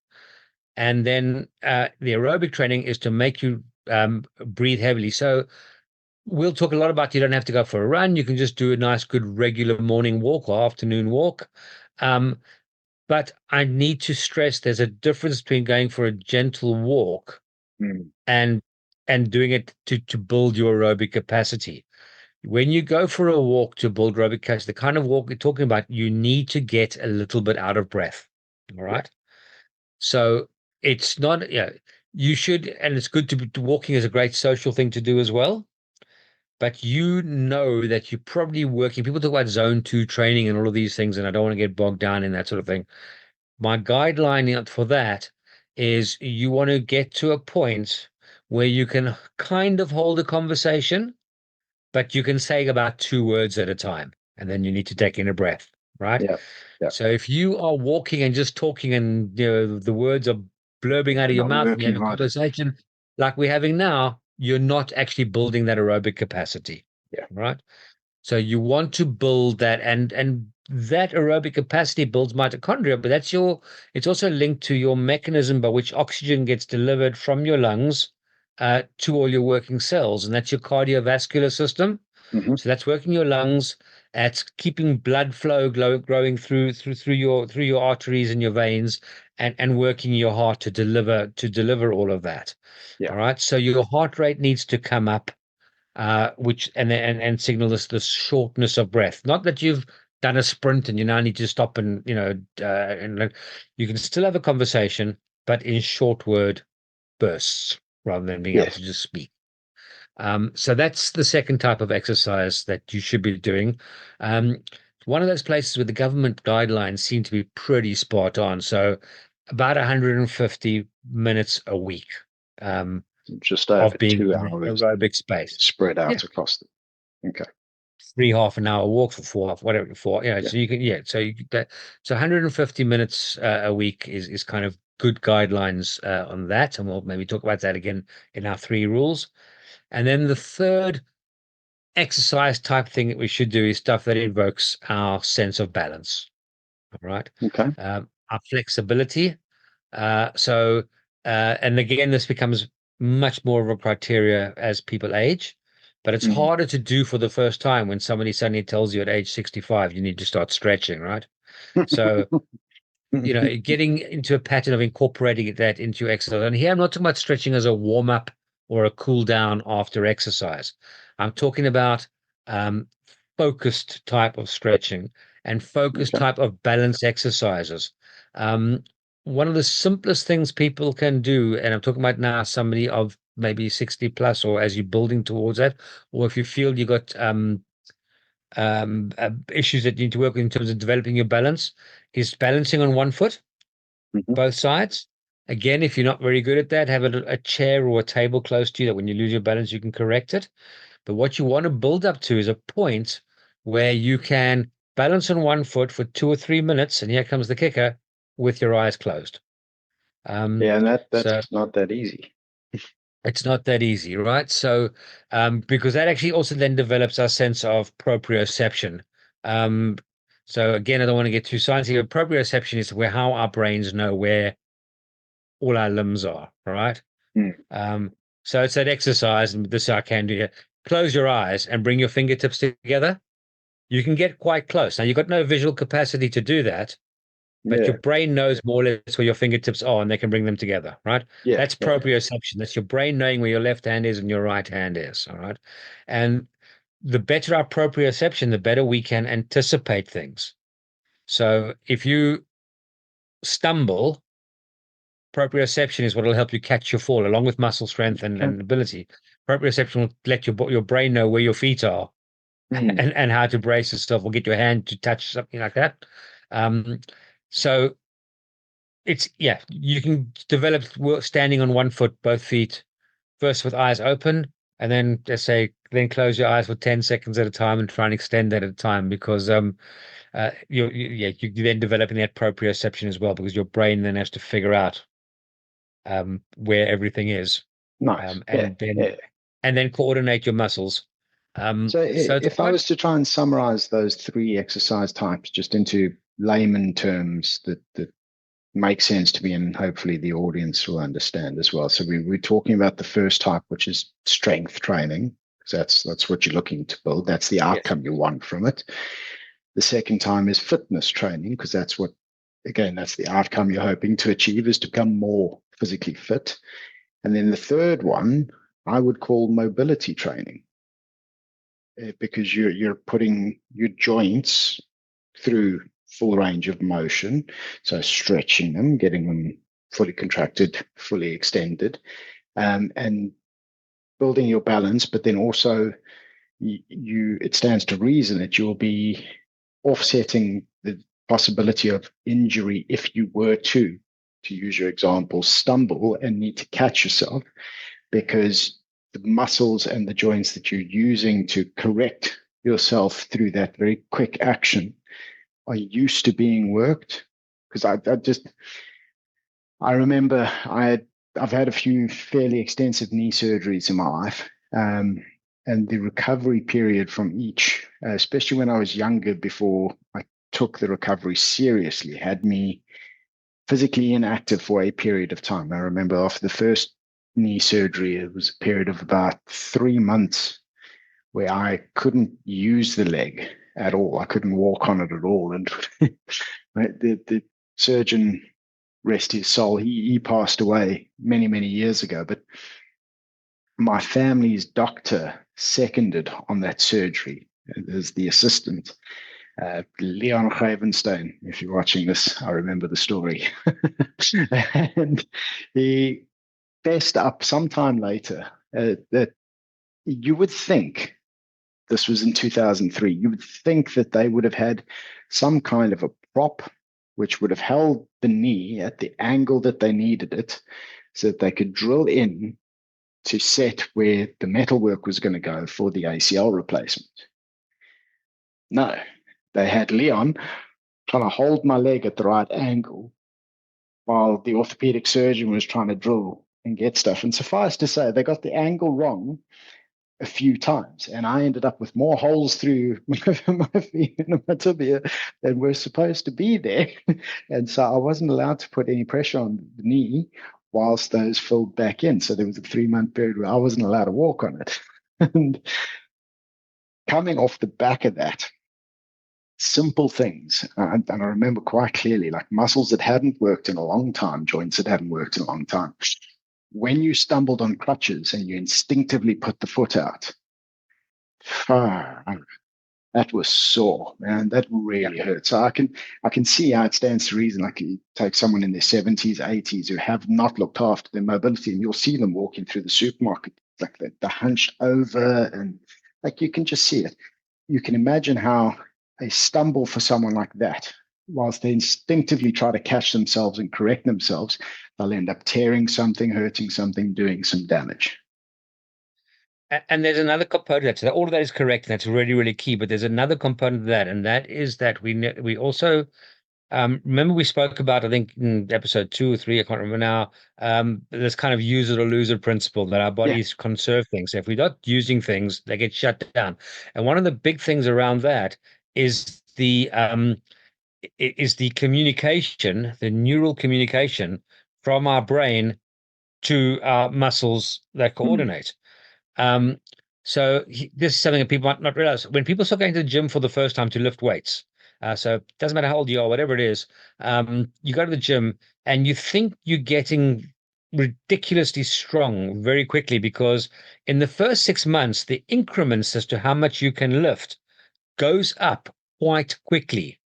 [SPEAKER 2] And then the aerobic training is to make you breathe heavily. So, we'll talk a lot about you don't have to go for a run. You can just do a nice, good, regular morning walk or afternoon walk. Um, But I need to stress there's a difference between going for a gentle walk
[SPEAKER 1] Mm.
[SPEAKER 2] and doing it to build your aerobic capacity. When you go for a walk to build aerobic capacity, the kind of walk we're talking about, you need to get a little bit out of breath. All
[SPEAKER 1] Yeah.
[SPEAKER 2] right. So it's not, you should, and it's good walking is a great social thing to do as well. but you know that you're probably working. People talk about zone 2 training and all of these things, and I don't want to get bogged down in that sort of thing. My guideline for that is you want to get to a point where you can kind of hold a conversation, but you can say about 2 words at a time, and then you need to take in a breath, right?
[SPEAKER 1] Yeah. Yeah.
[SPEAKER 2] So if you are walking and just talking and the words are blurbing out
[SPEAKER 1] You're
[SPEAKER 2] of your
[SPEAKER 1] not
[SPEAKER 2] mouth and you
[SPEAKER 1] working
[SPEAKER 2] have a
[SPEAKER 1] hard.
[SPEAKER 2] conversation like we're having now, you're not actually building that aerobic capacity,
[SPEAKER 1] Yeah.
[SPEAKER 2] right? So you want to build that, and that aerobic capacity builds mitochondria, but it's also linked to your mechanism by which oxygen gets delivered from your lungs to all your working cells, and that's your cardiovascular system.
[SPEAKER 1] Hmm.
[SPEAKER 2] So that's working your lungs, at keeping blood flow growing through your arteries and your veins, and working your heart to deliver all of that.
[SPEAKER 1] Yeah.
[SPEAKER 2] All right. So your heart rate needs to come up, which and signal this shortness of breath. Not that you've done a sprint and you now need to stop and you can still have a conversation, but in short word bursts rather than being able
[SPEAKER 1] Yeah.
[SPEAKER 2] to just speak. So that's the second type of exercise that you should be doing. Um, one of those places where the government guidelines seem to be pretty spot on. So about 150 minutes a week
[SPEAKER 1] Just
[SPEAKER 2] of
[SPEAKER 1] over
[SPEAKER 2] being
[SPEAKER 1] two
[SPEAKER 2] in an
[SPEAKER 1] hours
[SPEAKER 2] aerobic space.
[SPEAKER 1] spread
[SPEAKER 2] Yeah,
[SPEAKER 1] out across the. Okay.
[SPEAKER 2] 3 half-an-hour walks for 4, whatever, for,
[SPEAKER 1] Yeah.
[SPEAKER 2] so you can, yeah, so so 150 minutes a week is kind of good guidelines on that. And we'll maybe talk about that again in our 3 rules. And then the third exercise type thing that we should do is stuff that invokes our sense of balance. All right.
[SPEAKER 1] Okay.
[SPEAKER 2] Our flexibility. So, and again, this becomes much more of a criteria as people age, but it's
[SPEAKER 1] Mm.
[SPEAKER 2] harder to do for the first time when somebody suddenly tells you at age 65 you need to start stretching, right? So, getting into a pattern of incorporating that into your exercise. And here I'm not talking about stretching as a warm up or a cool down after exercise. I'm talking about um, focused type of stretching and focused
[SPEAKER 1] Okay.
[SPEAKER 2] type of balance exercises. Um, One of the simplest things people can do, and I'm talking about now somebody of maybe 60 plus, or as you're building towards that, or if you feel you got issues that you need to work with in terms of developing your balance, is balancing on one foot,
[SPEAKER 1] Hmm.
[SPEAKER 2] both sides. Again, if you're not very good at that, have a chair or a table close to you that when you lose your balance, you can correct it. But what you want to build up to is a point where you can balance on one foot for 2 or 3 minutes, and here comes the kicker, with your eyes closed. Um,
[SPEAKER 1] Yeah, and that's
[SPEAKER 2] so
[SPEAKER 1] not that easy.
[SPEAKER 2] it's not that easy, right? So, because that actually also then develops our sense of proprioception. Um, so again, I don't want to get too sciencey, but proprioception is where how our brains know where all our limbs are, right?
[SPEAKER 1] Mm.
[SPEAKER 2] Um, so it's that exercise, and this I can do here. Close your eyes and bring your fingertips together. You can get quite close. Now, you've got no visual capacity to do that, but your
[SPEAKER 1] Yeah.
[SPEAKER 2] brain knows more or less where your fingertips are and they can bring them together, right?
[SPEAKER 1] Yeah.
[SPEAKER 2] That's
[SPEAKER 1] Yeah.
[SPEAKER 2] proprioception. That's your brain knowing where your left hand is and your right hand is, all right? And the better our proprioception, the better we can anticipate things. So if you stumble, proprioception is what will help you catch your fall, along with muscle strength
[SPEAKER 1] Okay.
[SPEAKER 2] and ability. Proprioception will let your brain know where your feet are
[SPEAKER 1] Mm.
[SPEAKER 2] and how to brace yourself or get your hand to touch something like that. Um, so it's yeah, you can develop standing on one foot, both feet, first with eyes open, and then let's say then close your eyes for 10 seconds at a time and try and extend that at a time because you're then developing that proprioception as well because your brain then has to figure out where everything is,
[SPEAKER 1] Nice.
[SPEAKER 2] um,
[SPEAKER 1] Yeah.
[SPEAKER 2] and then
[SPEAKER 1] Yeah.
[SPEAKER 2] and then coordinate your muscles.
[SPEAKER 1] So
[SPEAKER 2] So it's
[SPEAKER 1] if I
[SPEAKER 2] quite
[SPEAKER 1] was to try and summarize those three exercise types just into layman terms that make sense to me and hopefully the audience will understand as well. So we're talking about the first type, which is strength training, because that's what you're looking to build. That's the
[SPEAKER 2] yes,
[SPEAKER 1] outcome you want from it. The second time is fitness training, because that's what, again, that's the outcome you're hoping to achieve is to become more physically fit. And then the third one, I would call mobility training, because you're putting your joints through full range of motion. So stretching them, getting them fully contracted, fully extended, and building your balance, but then also it stands to reason that you'll be offsetting the possibility of injury if you were to use your example, stumble and need to catch yourself, because the muscles and the joints that you're using to correct yourself through that very quick action are used to being worked. Because I remember I've had a few fairly extensive knee surgeries in my life, and the recovery period from each, especially when I was younger, before I took the recovery seriously, had me physically inactive for a period of time. I remember after the first knee surgery, it was a period of about 3 months where I couldn't use the leg at all. I couldn't walk on it at all. And the surgeon, rest his soul, he passed away many, many years ago. But my family's doctor seconded on that surgery as the assistant. Leon Gravenstein, if you're watching this, I remember the story. And he fessed up sometime later that you would think, this was in 2003, you would think that they would have had some kind of a prop which would have held the knee at the angle that they needed it so that they could drill in to set where the metalwork was going to go for the ACL replacement. No, they had Leon trying to hold my leg at the right angle while the orthopedic surgeon was trying to drill and get stuff. And suffice to say, they got the angle wrong a few times, and I ended up with more holes through my feet and my tibia than were supposed to be there. And so I wasn't allowed to put any pressure on the knee whilst those filled back in. So there was a 3-month period where I wasn't allowed to walk on it. And coming off the back of that, simple things, and I remember quite clearly, like muscles that hadn't worked in a long time, joints that hadn't worked in a long time. When you stumbled on crutches and you instinctively put the foot out, that was sore, man. That really hurt. So I can see how it stands to reason. Like, you take someone in their 70s, 80s who have not looked after their mobility, and you'll see them walking through the supermarket like they're hunched over, and like you can just see it. You can imagine how a stumble for someone like that, whilst they instinctively try to catch themselves and correct themselves, they'll end up tearing something, hurting something, doing some damage.
[SPEAKER 2] And there's another component to that. All of that is correct, and that's really, really key. But there's another component of that, and that is that we also remember we spoke about, I think in episode 2 or 3, I can't remember now, this kind of use it or lose it principle that our
[SPEAKER 1] Yeah.
[SPEAKER 2] bodies conserve things. So if we're not using things, they get shut down. And one of the big things around that is the communication, the neural communication from our brain to our muscles that coordinate. So this is something that people might not realize. When people start going to the gym for the first time to lift weights, so it doesn't matter how old you are, whatever it is, you go to the gym and you think you're getting ridiculously strong very quickly, because in the first 6 months, the increments as to how much you can lift goes up quite quickly.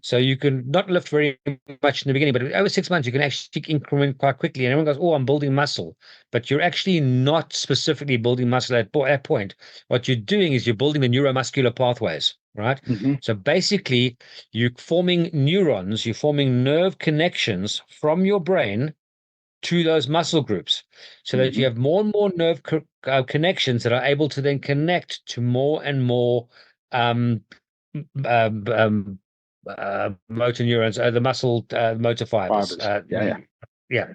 [SPEAKER 2] So you can not lift very much in the beginning, but over 6 months, you can actually increment quite quickly. And everyone goes, "Oh, I'm building muscle," but you're actually not specifically building muscle at that point. What you're doing is you're building the neuromuscular pathways, right?
[SPEAKER 1] Mm-hmm.
[SPEAKER 2] So basically, you're forming neurons, you're forming nerve connections from your brain to those muscle groups, so that you have more and more nerve connections that are able to then connect to more and more um, motor neurons, the muscle motor fibers.
[SPEAKER 1] Fibers. Yeah.
[SPEAKER 2] Yeah.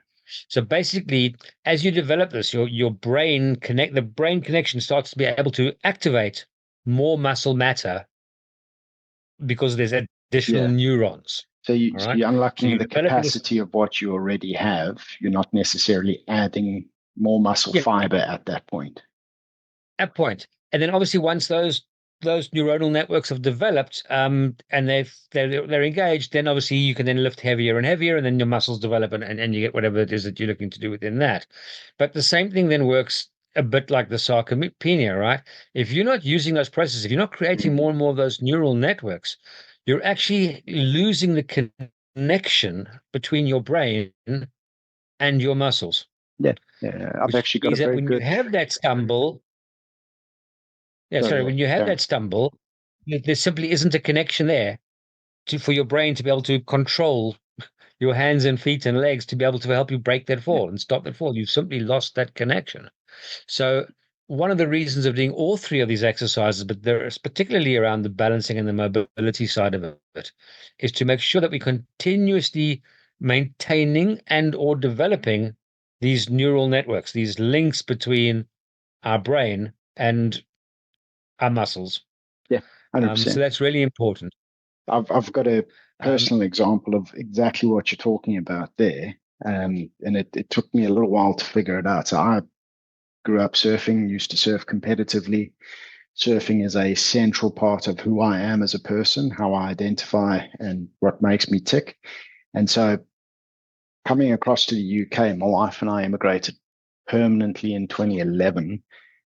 [SPEAKER 2] So basically, as you develop this, your the brain connection starts to be able to activate more muscle matter because there's additional
[SPEAKER 1] Yeah.
[SPEAKER 2] neurons.
[SPEAKER 1] So
[SPEAKER 2] All right.
[SPEAKER 1] you're
[SPEAKER 2] So
[SPEAKER 1] unlocking
[SPEAKER 2] you're
[SPEAKER 1] the
[SPEAKER 2] developing this.
[SPEAKER 1] capacity of what you already have. You're not necessarily adding more muscle
[SPEAKER 2] Yeah,
[SPEAKER 1] fiber at that point.
[SPEAKER 2] at point. And then obviously once those neuronal networks have developed, and they're engaged, then obviously you can then lift heavier and heavier, and then your muscles develop, and you get whatever it is that you're looking to do within that. But the same thing then works a bit like the sarcopenia, right? If you're not using those processes, if you're not creating more and more of those neural networks, you're actually losing the connection between your brain and your muscles.
[SPEAKER 1] Yeah. Yeah. I've
[SPEAKER 2] Which
[SPEAKER 1] actually got a
[SPEAKER 2] means that
[SPEAKER 1] very
[SPEAKER 2] when you
[SPEAKER 1] good.
[SPEAKER 2] have that stumble, Yeah, sorry,
[SPEAKER 1] So
[SPEAKER 2] when you have
[SPEAKER 1] yeah,
[SPEAKER 2] that stumble, there simply isn't a connection there for your brain to be able to control your hands and feet and legs to be able to help you break that
[SPEAKER 1] yeah,
[SPEAKER 2] fall and stop that fall. You've simply lost that connection. So one of the reasons of doing all three of these exercises, but there's particularly around the balancing and the mobility side of it, is to make sure that we continuously maintaining and or developing these neural networks, these links between our brain and our muscles.
[SPEAKER 1] yeah,
[SPEAKER 2] So
[SPEAKER 1] 100%.
[SPEAKER 2] that's really important.
[SPEAKER 1] I've got a
[SPEAKER 2] Um,
[SPEAKER 1] personal example of exactly what you're talking about there. And it took me a little while to figure it out. So I grew up surfing, used to surf competitively. Surfing is a central part of who I am as a person, how I identify, and what makes me tick. And so coming across to the UK, my wife and I immigrated permanently in 2011.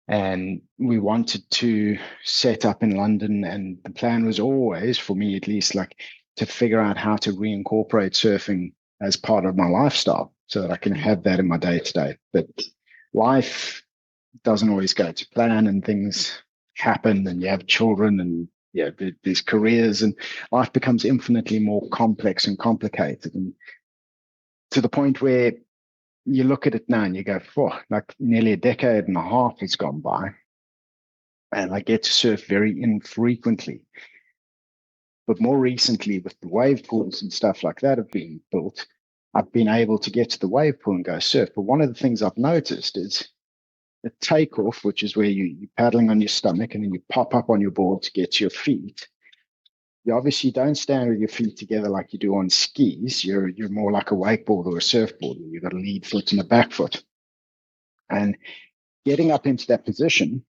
[SPEAKER 1] And we wanted to set up in London. And the plan was always, for me at least, like to figure out how to reincorporate surfing as part of my lifestyle so that I can have that in my day to day. But life doesn't always go to plan and things happen and you have children and yeah, there's careers and life becomes infinitely more complex and complicated. And to the point where you look at it now and you go, oh, like nearly a decade and a half has gone by and I get to surf very infrequently. But more recently, with the wave pools and stuff like that have been built, I've been able to get to the wave pool and go surf. But one of the things I've noticed is the takeoff, which is where you're paddling on your stomach and then you pop up on your board to get to your feet. You obviously don't stand with your feet together like you do on skis. You're more like a wakeboard or a surfboard. You've got a lead foot and a back foot. And getting up into that position,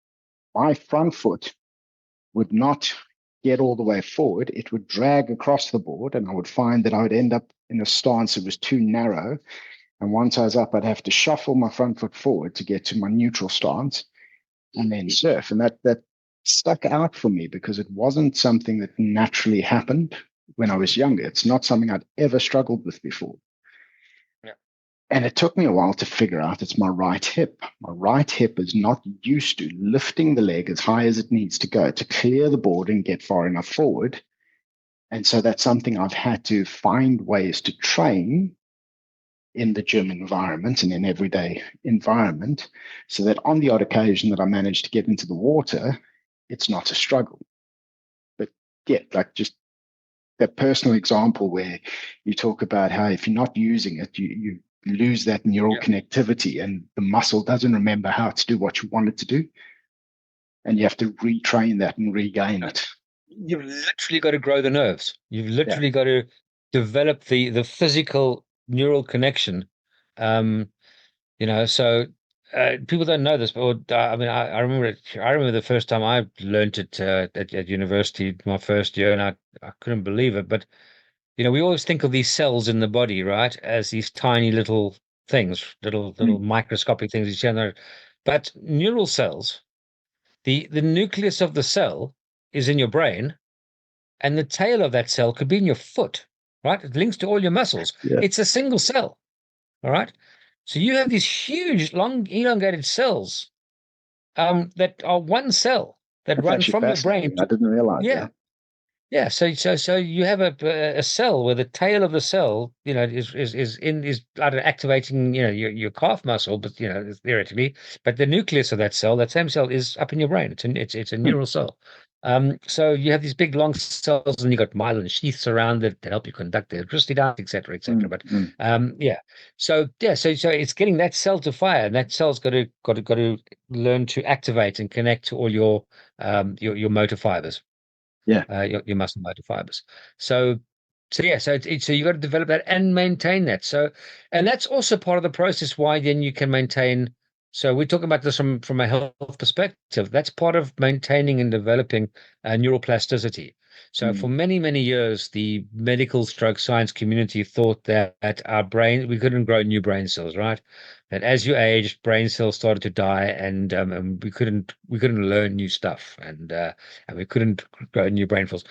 [SPEAKER 1] my front foot would not get all the way forward. It would drag across the board, and I would find that I would end up in a stance that was too narrow. And once I was up, I'd have to shuffle my front foot forward to get to my neutral stance and then surf. And that stuck out for me because it wasn't something that naturally happened when I was younger. It's not something I'd ever struggled with before.
[SPEAKER 2] yeah.
[SPEAKER 1] And it took me a while to figure out it's my right hip. My right hip is not used to lifting the leg as high as it needs to go to clear the board and get far enough forward. And so that's something I've had to find ways to train in the gym environment and in everyday environment so that on the odd occasion that I manage to get into the water, it's not a struggle. But yeah, like just that personal example where you talk about how if you're not using it, you lose that neural
[SPEAKER 2] Yeah.
[SPEAKER 1] connectivity and the muscle doesn't remember how to do what you want it to do. And you have to retrain that and regain it.
[SPEAKER 2] You've literally got to grow the nerves. You've
[SPEAKER 1] Yeah.
[SPEAKER 2] literally got to develop the physical neural connection. Um, so people don't know this, but I mean, I remember it. I remember the first time I learned it at university, my first year, and I couldn't believe it. But we always think of these cells in the body, right, as these tiny little things, little
[SPEAKER 1] Mm.
[SPEAKER 2] microscopic things you see on there. But neural cells, the nucleus of the cell is in your brain, and the tail of that cell could be in your foot, right? It links to all your muscles.
[SPEAKER 1] Yeah.
[SPEAKER 2] It's a single cell, all right? So you have these huge, long, elongated cells that are one cell that
[SPEAKER 1] That's
[SPEAKER 2] run
[SPEAKER 1] actually
[SPEAKER 2] from your brain
[SPEAKER 1] fascinating. I
[SPEAKER 2] to,
[SPEAKER 1] didn't realize
[SPEAKER 2] yeah,
[SPEAKER 1] that.
[SPEAKER 2] yeah. So you have a cell where the tail of the cell, is I don't know, activating, your calf muscle, but theoretically, but the nucleus of that cell, that same cell, is up in your brain. It's a
[SPEAKER 1] Hmm.
[SPEAKER 2] neural cell. So you have these big long cells, and you got myelin sheaths around it that help you conduct the electricity down, et cetera, et cetera.
[SPEAKER 1] Mm,
[SPEAKER 2] But
[SPEAKER 1] mm.
[SPEAKER 2] yeah. So it's getting that cell to fire, and that cell's got to learn to activate and connect to all your motor fibers,
[SPEAKER 1] Yeah.
[SPEAKER 2] your muscle motor fibers. So yeah, so you got to develop that and maintain that. So, and that's also part of the process why then you can maintain. So we're talking about this from a health perspective. That's part of maintaining and developing neuroplasticity. So for
[SPEAKER 1] Mm.
[SPEAKER 2] many, many years, the medical stroke science community thought that our brain, we couldn't grow new brain cells, right? That as you aged, brain cells started to die, and we couldn't learn new stuff, and we couldn't grow new brain cells.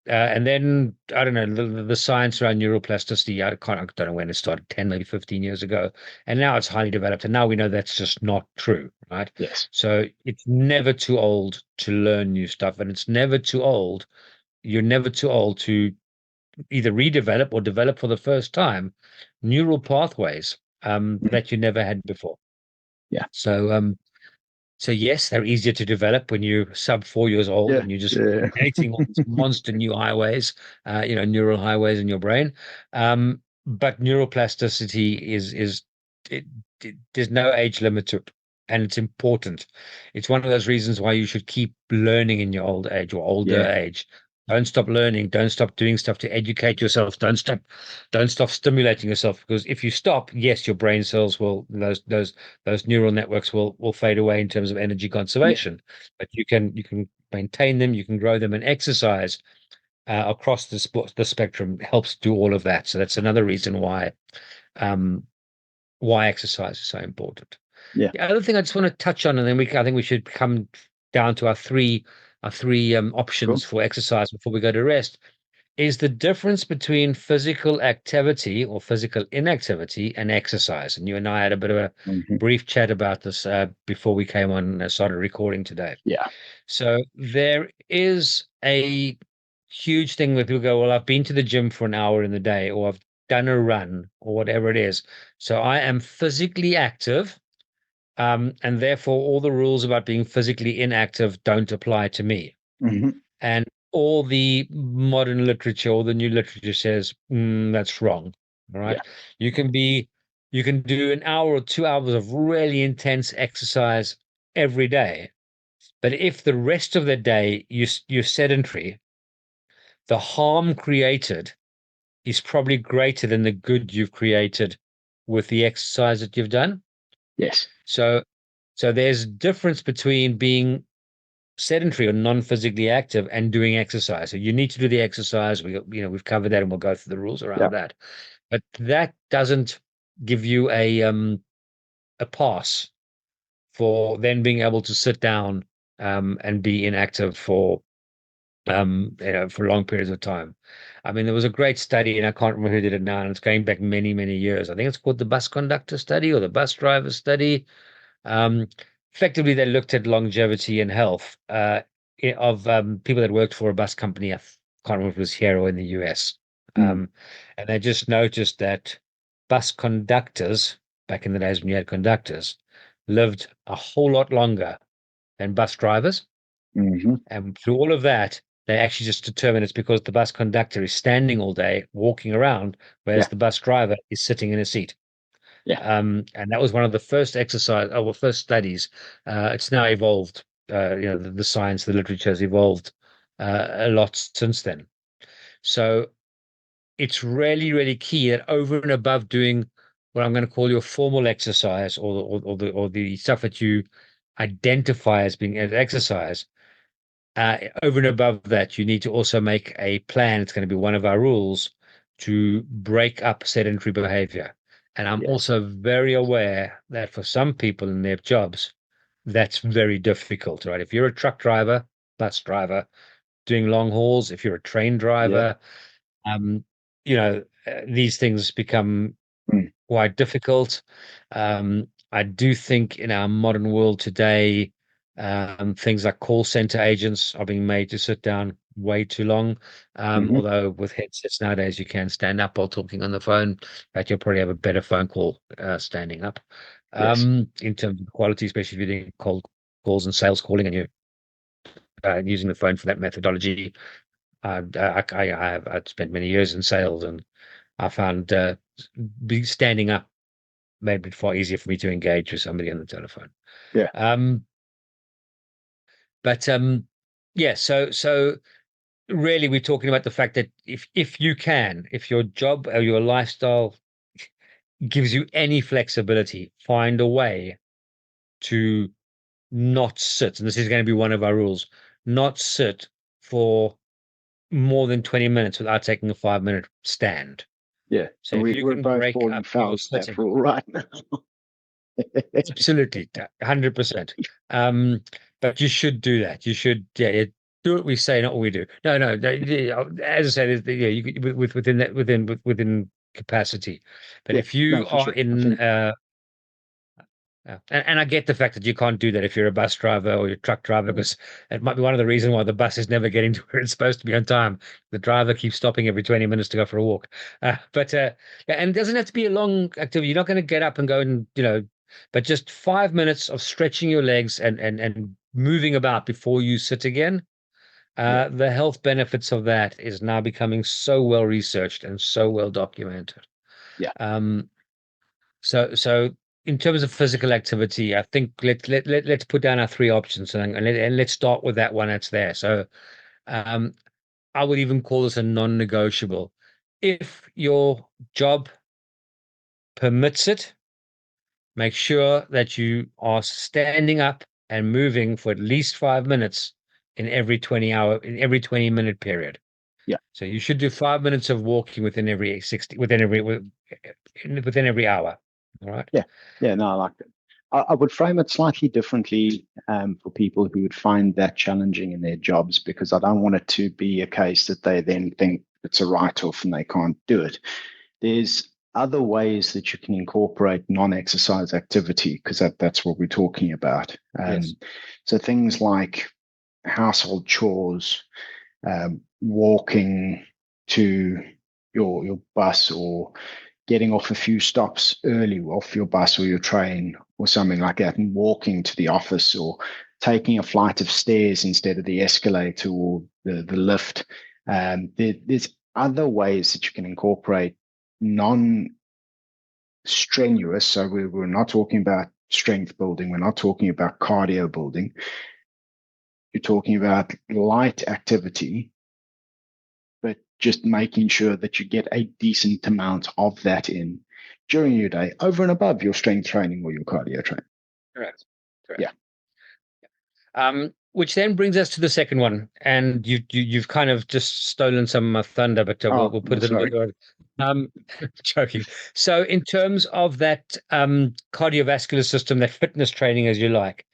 [SPEAKER 2] And then I don't know the science around neuroplasticity. I don't know when it started, 10, maybe 15 years ago, and now it's highly developed. And now we know that's just not true, right?
[SPEAKER 1] Yes.
[SPEAKER 2] So it's never too old to learn new stuff, and it's never too old. You're never too old to either redevelop or develop for the first time neural pathways
[SPEAKER 1] Mm.
[SPEAKER 2] that you never had before.
[SPEAKER 1] Yeah.
[SPEAKER 2] So yes, they're easier to develop when you're sub 4 years old
[SPEAKER 1] Yeah.
[SPEAKER 2] and you're just
[SPEAKER 1] Yeah.
[SPEAKER 2] creating all these monster new highways, neural highways in your brain. But neuroplasticity it, there's no age limit to it, and it's important. It's one of those reasons why you should keep learning in your old age or older
[SPEAKER 1] Yeah.
[SPEAKER 2] age. Don't stop learning. Don't stop doing stuff to educate yourself. Don't stop stimulating yourself, because if you stop, yes, your brain cells will those neural networks will fade away in terms of energy
[SPEAKER 1] Yeah.
[SPEAKER 2] conservation. But you can maintain them, you can grow them, and exercise across the spectrum helps do all of that. So that's another reason um, why exercise is so important.
[SPEAKER 1] Yeah.
[SPEAKER 2] The other thing I just want to touch on, and then I think we should come down to our three options
[SPEAKER 1] Cool.
[SPEAKER 2] for exercise before we go to rest, is the difference between physical activity or physical inactivity and exercise. And you and I had a bit of a
[SPEAKER 1] Hmm.
[SPEAKER 2] brief chat about this before we came on and started recording today.
[SPEAKER 1] Yeah.
[SPEAKER 2] So there is a huge thing where people go, well, I've been to the gym for an hour in the day, or I've done a run, or whatever it is. So I am physically active, and therefore all the rules about being physically inactive don't apply to me.
[SPEAKER 1] Hmm.
[SPEAKER 2] And all the modern literature, all the new literature says that's wrong. All right.
[SPEAKER 1] Yeah.
[SPEAKER 2] You can be, you can do an hour or 2 hours of really intense exercise every day. But if the rest of the day you're sedentary, the harm created is probably greater than the good you've created with the exercise that you've done.
[SPEAKER 1] Yes.
[SPEAKER 2] So, so there's difference between being sedentary or non-physically active and doing exercise. So you need to do the exercise. We've covered that, and we'll go through the rules
[SPEAKER 1] Yeah.
[SPEAKER 2] around that. But that doesn't give you a pass for then being able to sit down and be inactive for long periods of time. I mean, there was a great study, and I can't remember who did it now, and it's going back many, many years. I think it's called the bus conductor study or the bus driver study. Um, Effectively, they looked at longevity and health of people that worked for a bus company. I can't remember if it was here or in the US.
[SPEAKER 1] Mm.
[SPEAKER 2] And they just noticed that bus conductors, back in the days when you had conductors, lived a whole lot longer than bus drivers.
[SPEAKER 1] Hmm.
[SPEAKER 2] And through all of that, they actually just determined it's because the bus conductor is standing all day, walking around, whereas
[SPEAKER 1] Yeah.
[SPEAKER 2] the bus driver is sitting in a seat.
[SPEAKER 1] Yeah.
[SPEAKER 2] And that was one of the first studies. It's now evolved. The science, the literature has evolved a lot since then. So it's really, really key that over and above doing what I'm going to call your formal exercise, or the stuff that you identify as being as exercise, over and above that, you need to also make a plan. It's going to be one of our rules to break up sedentary behavior. And I'm
[SPEAKER 1] Yes.
[SPEAKER 2] also very aware that for some people in their jobs, that's very difficult, right? If you're a truck driver, bus driver, doing long hauls, if you're a train
[SPEAKER 1] Yeah.
[SPEAKER 2] driver, um, these things become
[SPEAKER 1] Mm.
[SPEAKER 2] quite difficult. I do think in our modern world today, things like call center agents are being made to sit down way too long.
[SPEAKER 1] Hmm.
[SPEAKER 2] Although with headsets nowadays, you can stand up while talking on the phone, but you'll probably have a better phone call standing up.
[SPEAKER 1] Yes.
[SPEAKER 2] In terms of quality, especially if you're doing cold calls and sales calling and you're using the phone for that methodology. I've spent many years in sales, and I found standing up made it far easier for me to engage with somebody on the telephone.
[SPEAKER 1] Yeah.
[SPEAKER 2] Um, but yeah, so really we're talking about the fact that if your job or your lifestyle gives you any flexibility, find a way to not sit. And this is going to be one of our rules, not sit for more than 20 minutes without taking a 5-minute stand.
[SPEAKER 1] Yeah.
[SPEAKER 2] So
[SPEAKER 1] And
[SPEAKER 2] if you
[SPEAKER 1] we're
[SPEAKER 2] can
[SPEAKER 1] both
[SPEAKER 2] break
[SPEAKER 1] falling
[SPEAKER 2] up your
[SPEAKER 1] foul of that
[SPEAKER 2] sitting,
[SPEAKER 1] rule right now.
[SPEAKER 2] absolutely, 100%. Um, but you should do that. You should, yeah, Do what we say, not what we do. As I said, yeah, within that, within capacity. But
[SPEAKER 1] Yeah,
[SPEAKER 2] if
[SPEAKER 1] no,
[SPEAKER 2] you
[SPEAKER 1] for
[SPEAKER 2] are
[SPEAKER 1] sure. I
[SPEAKER 2] in,
[SPEAKER 1] think,
[SPEAKER 2] and I get the fact that you can't do that if you're a bus driver or your truck driver, because it might be one of the reasons why the bus is never getting to where it's supposed to be on time. The driver keeps stopping every 20 minutes to go for a walk. Yeah, and it doesn't have to be a long activity. You're not going to get up and go and, but just 5 minutes of stretching your legs and moving about before you sit again.
[SPEAKER 1] yeah,
[SPEAKER 2] The health benefits of that is now becoming so well researched and so well documented.
[SPEAKER 1] yeah,
[SPEAKER 2] Um, so in terms of physical activity, I think let's put down our three options and let's start with that one that's there. So um, I would even call this a non-negotiable. If your job permits it, make sure that you are standing up and moving for at least 5 minutes in every 20-minute period.
[SPEAKER 1] yeah,
[SPEAKER 2] So you should do 5 minutes of walking within every hour. All right.
[SPEAKER 1] yeah, yeah. No, I like that. I would frame it slightly differently for people who would find that challenging in their jobs, because I don't want it to be a case that they then think it's a write-off and they can't do it. There's other ways that you can incorporate non-exercise activity, because that's what we're talking about.
[SPEAKER 2] Yes.
[SPEAKER 1] So things like household chores, walking to your bus, or getting off a few stops early off your bus or your train or something like that, and walking to the office, or taking a flight of stairs instead of the escalator or the lift. There's other ways that you can incorporate non strenuous. So we're not talking about strength building. We're not talking about cardio building. You're talking about light activity, but just making sure that you get a decent amount of that in during your day, over and above your strength training or your cardio training.
[SPEAKER 2] Correct.
[SPEAKER 1] Yeah.
[SPEAKER 2] Correct. Which then brings us to the second one, and you've kind of just stolen some of my thunder, but we'll
[SPEAKER 1] Oh,
[SPEAKER 2] we'll put
[SPEAKER 1] no,
[SPEAKER 2] it in a
[SPEAKER 1] sorry.
[SPEAKER 2] bit. Um, joking. So in terms of that cardiovascular system, that fitness training, as you like,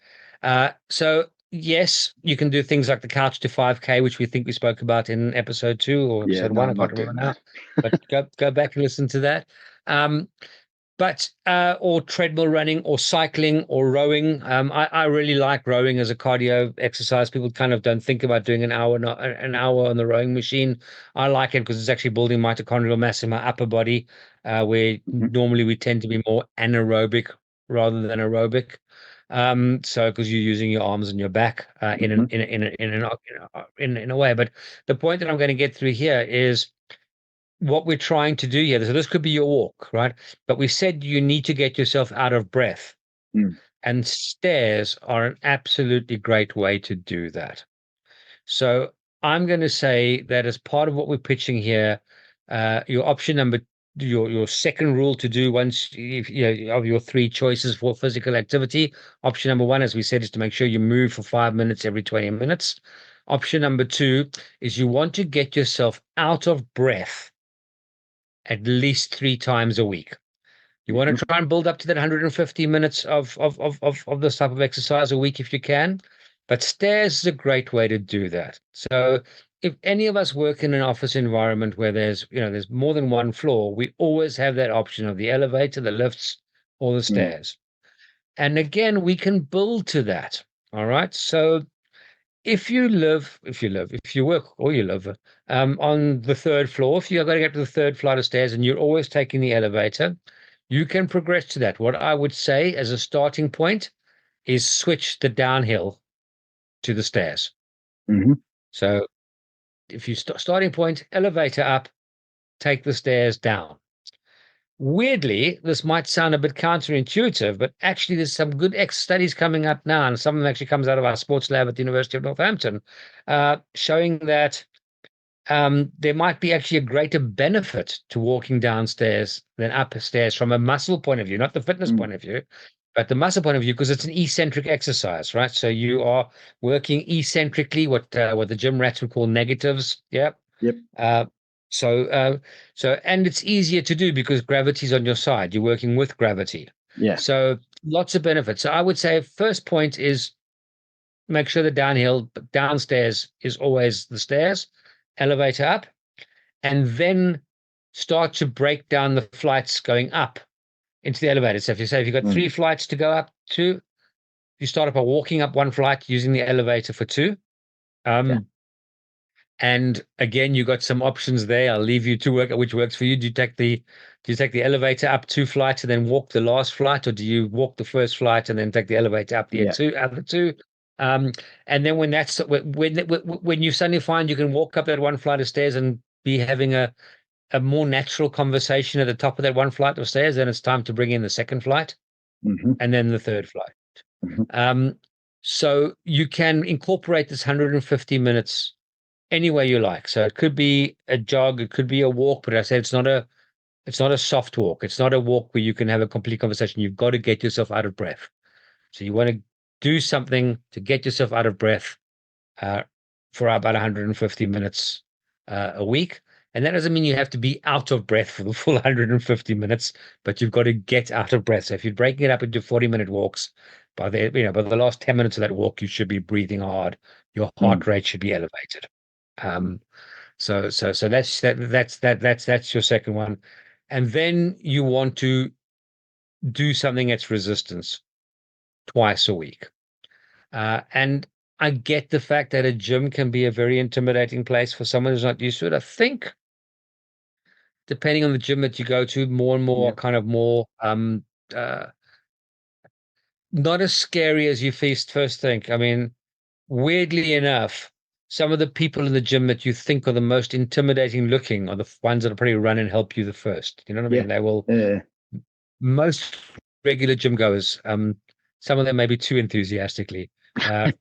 [SPEAKER 2] so yes, you can do things like the couch to 5K, which we think we spoke about in episode 2 or
[SPEAKER 1] Yeah,
[SPEAKER 2] episode
[SPEAKER 1] no,
[SPEAKER 2] 1. I
[SPEAKER 1] I'm
[SPEAKER 2] can't
[SPEAKER 1] not
[SPEAKER 2] remember
[SPEAKER 1] doing
[SPEAKER 2] now,
[SPEAKER 1] that.
[SPEAKER 2] but go back and listen to that. Um, but or treadmill running or cycling or rowing. I really like rowing as a cardio exercise. People kind of don't think about doing an hour on the rowing machine. I like it because it's actually building mitochondrial mass in my upper body, where
[SPEAKER 1] Mhm,
[SPEAKER 2] normally we tend to be more anaerobic rather than aerobic. So because you're using your arms and your back
[SPEAKER 1] mhm,
[SPEAKER 2] in a way. But the point that I'm going to get through here is what we're trying to do here. So this could be your walk, right? But we said you need to get yourself out of breath,
[SPEAKER 1] mm,
[SPEAKER 2] and stairs are an absolutely great way to do that. So I'm going to say that as part of what we're pitching here, your option number, your second rule to do once of your three choices for physical activity. Option number one, as we said, is to make sure you move for 5 minutes every 20 minutes. Option number two is you want to get yourself out of breath at least 3 times a week. You want
[SPEAKER 1] mhm,
[SPEAKER 2] to try and build up to that 150 minutes of this type of exercise a week if you can. But stairs is a great way to do that. So if any of us work in an office environment where there's more than one floor, we always have that option of the elevator, the lifts, or the
[SPEAKER 1] mm,
[SPEAKER 2] stairs. And again, we can build to that. All right. So if you work or you live on the third floor, if you've got to get to the third flight of stairs and you're always taking the elevator, you can progress to that. What I would say as a starting point is switch the downhill to the stairs.
[SPEAKER 1] mhm,
[SPEAKER 2] So if you starting point, elevator up, take the stairs down. Weirdly, this might sound a bit counterintuitive, but actually, there's some good studies coming up now, and some of them actually comes out of our sports lab at the University of Northampton, showing that there might be actually a greater benefit to walking downstairs than upstairs from a muscle point of view, not the fitness
[SPEAKER 1] mm,
[SPEAKER 2] point of view, but the muscle point of view, because it's an eccentric exercise, right? So you are working eccentrically, what the gym rats would call negatives. Yeah.
[SPEAKER 1] yep.
[SPEAKER 2] Uh, so, and it's easier to do because gravity's on your side. You're working with gravity.
[SPEAKER 1] Yeah.
[SPEAKER 2] So lots of benefits. So I would say first point is make sure the downstairs is always the stairs, elevator up, and then start to break down the flights going up into the elevator. So if you've got 3 flights to go up to, you start up by walking up 1 flight using the elevator for 2. And again, you've got some options there. I'll leave you to work out which works for you. Do you take the elevator up 2 flights and then walk the last flight, or do you walk the first flight and then take the elevator up the other 2? And then when you suddenly find you can walk up that 1 flight of stairs and be having a more natural conversation at the top of that 1 flight of stairs, then it's time to bring in the 2nd flight and then the 3rd flight. So you can incorporate this 150 minutes any way you like. So it could be a jog, it could be a walk, but I said it's not a soft walk. It's not a walk where you can have a complete conversation. You've got to get yourself out of breath. So you want to do something to get yourself out of breath for about 150 minutes a week. And that doesn't mean you have to be out of breath for the full 150 minutes, but you've got to get out of breath. So if you're breaking it up into 40-minute walks, by the last 10 minutes of that walk, you should be breathing hard. Your heart rate should be elevated. So that's your second one. And then you want to do something that's resistance twice a week. And I get the fact that a gym can be a very intimidating place for someone who's not used to it. I think depending on the gym that you go to, more and more kind of more not as scary as you first think. I mean, weirdly enough, some of the people in the gym that you think are the most intimidating looking are the ones that'll probably run and help you the first. You know what I mean? They will. Most regular gym goers, some of them maybe too enthusiastically, are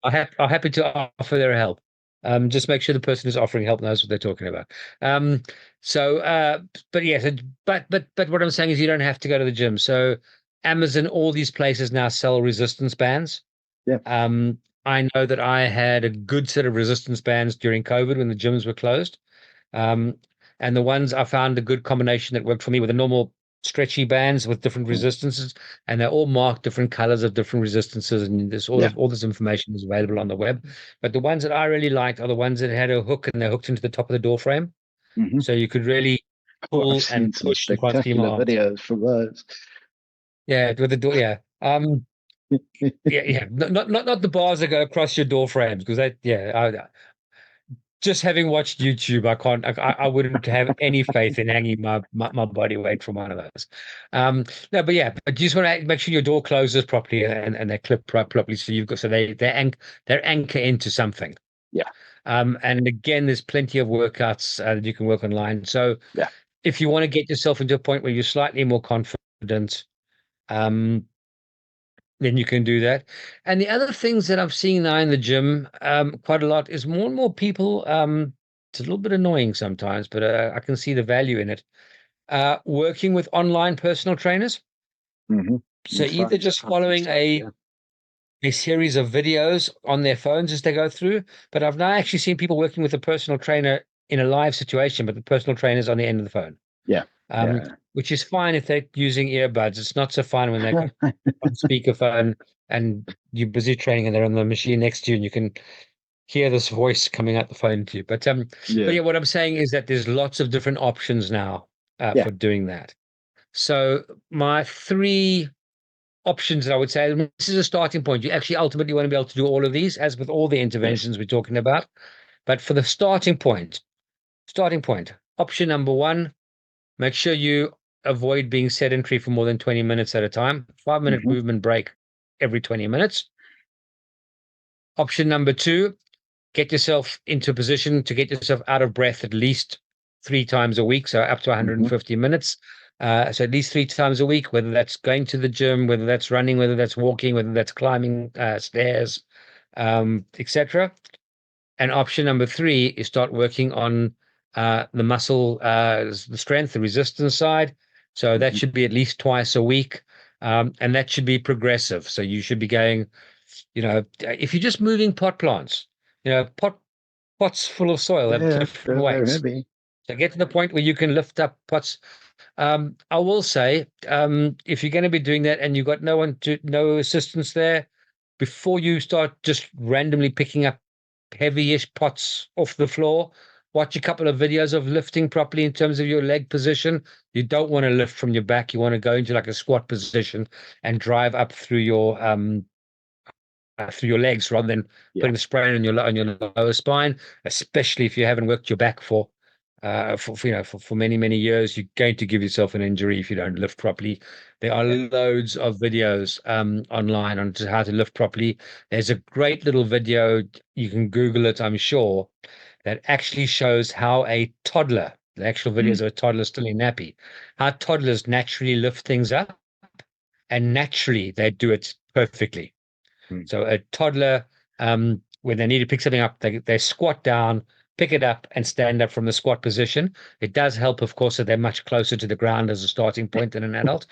[SPEAKER 2] happy to offer their help. Just make sure the person who's offering help knows what they're talking about. But yes, but what I'm saying is you don't have to go to the gym. So Amazon, all these places now sell resistance bands. I know that I had a good set of resistance bands during COVID when the gyms were closed. And the ones I found a good combination that worked for me were the normal stretchy bands with different resistances, and they're all marked different colors of different resistances. And there's all this information is available on the web. But the ones that I really liked are the ones that had a hook and they're hooked into the top of the door frame. So you could really pull and push and
[SPEAKER 1] spectacular videos for those.
[SPEAKER 2] Yeah, with the door. Yeah. Not the bars that go across your door frames, because just having watched YouTube, I wouldn't have any faith in hanging my body weight from one of those. No, but you just want to make sure your door closes properly and they clip properly, so they're anchor into something. And again, there's plenty of workouts that you can work online. So if you want to get yourself into a point where you're slightly more confident, then you can do that. And the other things that I've seen now in the gym quite a lot is more and more people, it's a little bit annoying sometimes, but I can see the value in it, working with online personal trainers. So either just following a series of videos on their phones as they go through, but I've now actually seen people working with a personal trainer in a live situation, but the personal trainer's on the end of the phone. Which is fine if they're using earbuds. It's not so fine when they're on speakerphone and you're busy training and they're on the machine next to you and you can hear this voice coming out the phone to you. But what I'm saying is that there's lots of different options now for doing that. So my 3 options, I would say, this is a starting point. You actually ultimately want to be able to do all of these, as with all the interventions we're talking about. But for the starting point, option number 1, make sure you avoid being sedentary for more than 20 minutes at a time. 5-minute movement break every 20 minutes. Option number 2, get yourself into a position to get yourself out of breath at least 3 times a week, so up to 150 minutes. So at least 3 times a week, whether that's going to the gym, whether that's running, whether that's walking, whether that's climbing stairs, etc. And option number 3 is start working on the muscle, the strength, the resistance side. So that should be at least twice a week. And that should be progressive. So you should be going, if you're just moving pot plants, pots full of soil have different weights. So get to the point where you can lift up pots. I will say, if you're going to be doing that and you've got no assistance there, before you start just randomly picking up heavy-ish pots off the floor, watch a couple of videos of lifting properly in terms of your leg position. You don't want to lift from your back. You want to go into like a squat position and drive up through your legs rather than
[SPEAKER 1] Yeah.
[SPEAKER 2] putting the sprain on your lower spine, especially if you haven't worked your back for many years. You're going to give yourself an injury if you don't lift properly. There are loads of videos online on how to lift properly. There's a great little video, you can Google it, I'm sure, that actually shows how a toddler, the actual videos of a toddler still in nappy, how toddlers naturally lift things up, and naturally they do it perfectly. So a toddler, when they need to pick something up, they squat down, pick it up, and stand up from the squat position. It does help, of course, that they're much closer to the ground as a starting point than an adult,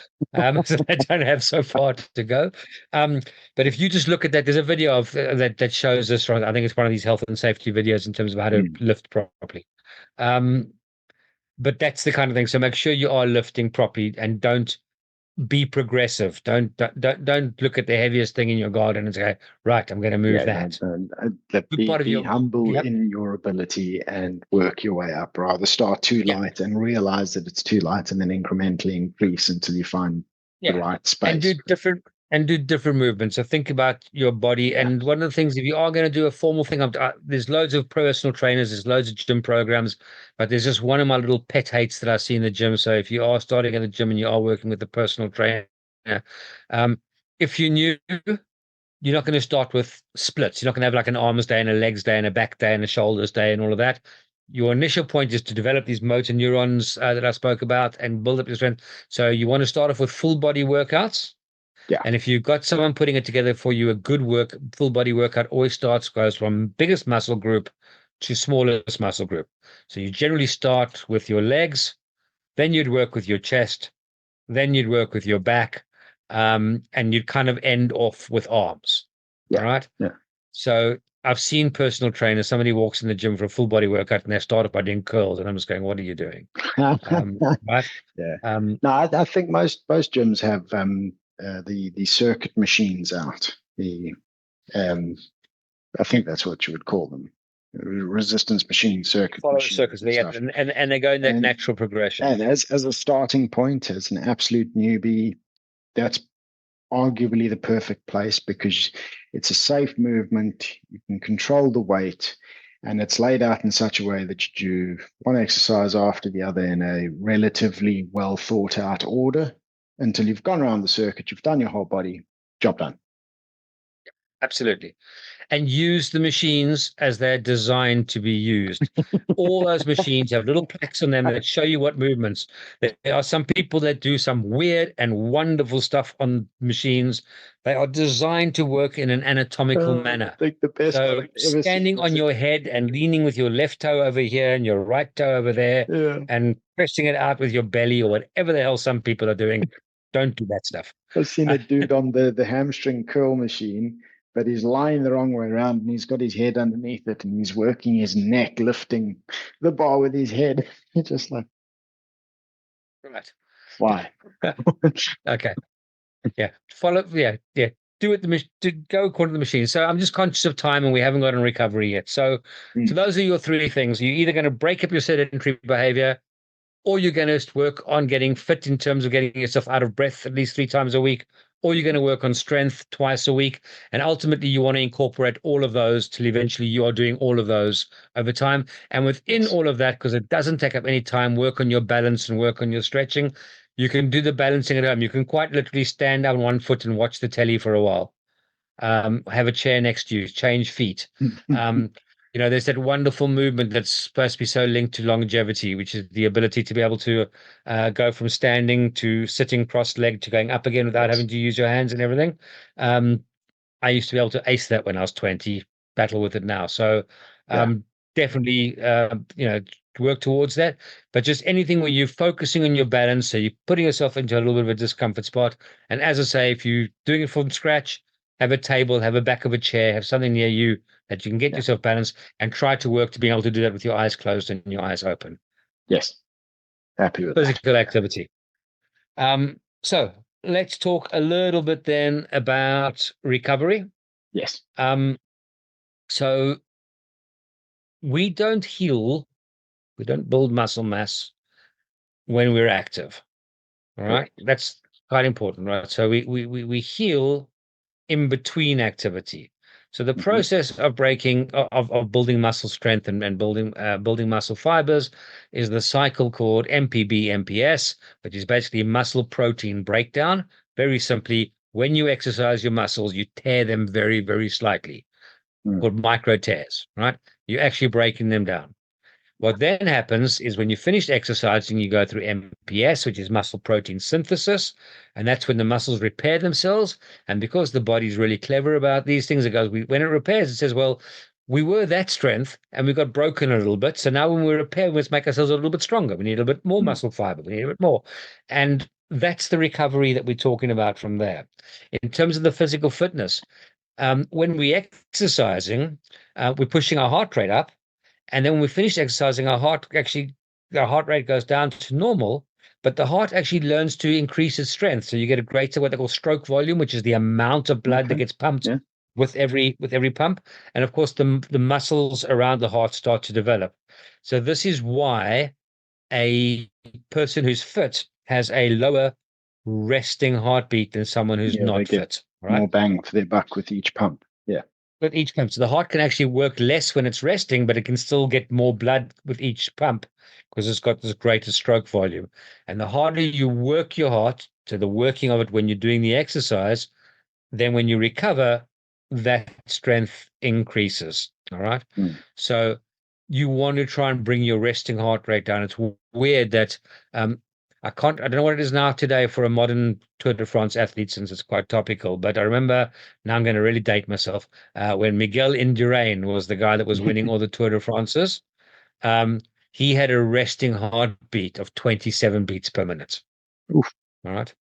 [SPEAKER 2] so they don't have so far to go. But if you just look at that, there's a video of that shows this. I think it's one of these health and safety videos in terms of how to lift properly. But that's the kind of thing. So make sure you are lifting properly and don't be progressive. Don't look at the heaviest thing in your garden and say, right, I'm going to move that. Good part of
[SPEAKER 1] Be
[SPEAKER 2] your
[SPEAKER 1] humble in your ability and work your way up. Rather start too light and realize that it's too light, and then incrementally increase until you find the right space.
[SPEAKER 2] And do different movements. So think about your body. And one of the things, if you are going to do a formal thing, there's loads of personal trainers, there's loads of gym programs, but there's just one of my little pet hates that I see in the gym. So if you are starting at the gym and you are working with a personal trainer, if you're new, you're not going to start with splits. You're not going to have like an arms day and a legs day and a back day and a shoulders day and all of that. Your initial point is to develop these motor neurons that I spoke about and build up your strength. So you want to start off with full body workouts.
[SPEAKER 1] Yeah.
[SPEAKER 2] And if you've got someone putting it together for you, a good full body workout always goes from biggest muscle group to smallest muscle group. So you generally start with your legs, then you'd work with your chest, then you'd work with your back, and you'd kind of end off with arms. All right.
[SPEAKER 1] Yeah.
[SPEAKER 2] So I've seen personal trainers, somebody walks in the gym for a full body workout and they start off by doing curls, and I'm just going, what are you doing? Right?
[SPEAKER 1] Yeah. No, I think most gyms have the circuit machines out. I think that's what you would call them. Resistance machine circuit machine.
[SPEAKER 2] Circuits, and they go in that natural progression.
[SPEAKER 1] And as a starting point, as an absolute newbie, that's arguably the perfect place because it's a safe movement. You can control the weight, and it's laid out in such a way that you do one exercise after the other in a relatively well thought out order until you've gone around the circuit, you've done your whole body, job done.
[SPEAKER 2] Absolutely. And use the machines as they're designed to be used. All those machines have little plaques on them that show you what movements. There are some people that do some weird and wonderful stuff on machines. They are designed to work in an anatomical manner.
[SPEAKER 1] I think the best
[SPEAKER 2] so standing on your head and leaning with your left toe over here and your right toe over there and pressing it out with your belly or whatever the hell some people are doing. Don't do that stuff.
[SPEAKER 1] I've seen a dude on the hamstring curl machine, but he's lying the wrong way around and he's got his head underneath it and he's working his neck, lifting the bar with his head. You're just like,
[SPEAKER 2] right.
[SPEAKER 1] Why?
[SPEAKER 2] Okay. Yeah. Follow. Yeah. Yeah. Do it. To go according to the machine. So I'm just conscious of time and we haven't got on recovery yet. So those are your three things. You're either going to break up your sedentary behavior, or you're going to work on getting fit in terms of getting yourself out of breath at least 3 times a week, or you're going to work on strength twice a week. And ultimately, you want to incorporate all of those till eventually you are doing all of those over time. And within all of that, because it doesn't take up any time, work on your balance and work on your stretching. You can do the balancing at home. You can quite literally stand on one foot and watch the telly for a while. Have a chair next to you, change feet. There's that wonderful movement that's supposed to be so linked to longevity, which is the ability to be able to go from standing to sitting cross-legged to going up again without having to use your hands and everything. I used to be able to ace that when I was 20, battle with it now. So definitely, work towards that. But just anything where you're focusing on your balance, so you're putting yourself into a little bit of a discomfort spot. And as I say, if you're doing it from scratch, have a table, have a back of a chair, have something near you that you can get yourself balanced, and try to work to being able to do that with your eyes closed and your eyes open.
[SPEAKER 1] Yes. Happy with
[SPEAKER 2] physical activity. So let's talk a little bit then about recovery.
[SPEAKER 1] Yes.
[SPEAKER 2] So we don't heal, we don't build muscle mass when we're active. All right.
[SPEAKER 1] Correct.
[SPEAKER 2] That's quite important, right? So we heal in between activity. So the
[SPEAKER 1] Hmm.
[SPEAKER 2] process of of building muscle strength and building muscle fibers is the cycle called MPB MPS, which is basically muscle protein breakdown. Very simply, when you exercise your muscles, you tear them very, very slightly,
[SPEAKER 1] Mm.
[SPEAKER 2] called micro tears, right? You're actually breaking them down. What then happens is when you finish exercising, you go through MPS, which is muscle protein synthesis, and that's when the muscles repair themselves. And because the body's really clever about these things, it goes, when it repairs, it says, well, we were that strength and we got broken a little bit. So now when we repair, we must make ourselves a little bit stronger. We need a little bit more
[SPEAKER 1] Mm.
[SPEAKER 2] muscle fiber. We need a bit more. And that's the recovery that we're talking about from there. In terms of the physical fitness, when we're exercising, we're pushing our heart rate up, and then when we finish exercising, our heart rate goes down to normal, but the heart actually learns to increase its strength. So you get a greater what they call stroke volume, which is the amount of blood that
[SPEAKER 1] Okay.
[SPEAKER 2] gets pumped
[SPEAKER 1] Yeah.
[SPEAKER 2] with every pump. And of course, the muscles around the heart start to develop. So this is why a person who's fit has a lower resting heartbeat than someone who's
[SPEAKER 1] Yeah. They
[SPEAKER 2] not
[SPEAKER 1] get
[SPEAKER 2] fit. Right?
[SPEAKER 1] more bang for their buck with each pump. Yeah.
[SPEAKER 2] With each pump. So the heart can actually work less when it's resting, but it can still get more blood with each pump because it's got this greater stroke volume. And the harder you work your heart to the working of it when you're doing the exercise, then when you recover, that strength increases. All right.
[SPEAKER 1] Mm.
[SPEAKER 2] So you want to try and bring your resting heart rate down. It's weird that um, I don't know what it is now today for a modern Tour de France athlete, since it's quite topical. But I remember, now I'm going to really date myself, when Miguel Indurain was the guy that was winning all the Tour de France's. Um, he had a resting heartbeat of 27 beats per minute.
[SPEAKER 1] Oof.
[SPEAKER 2] All right.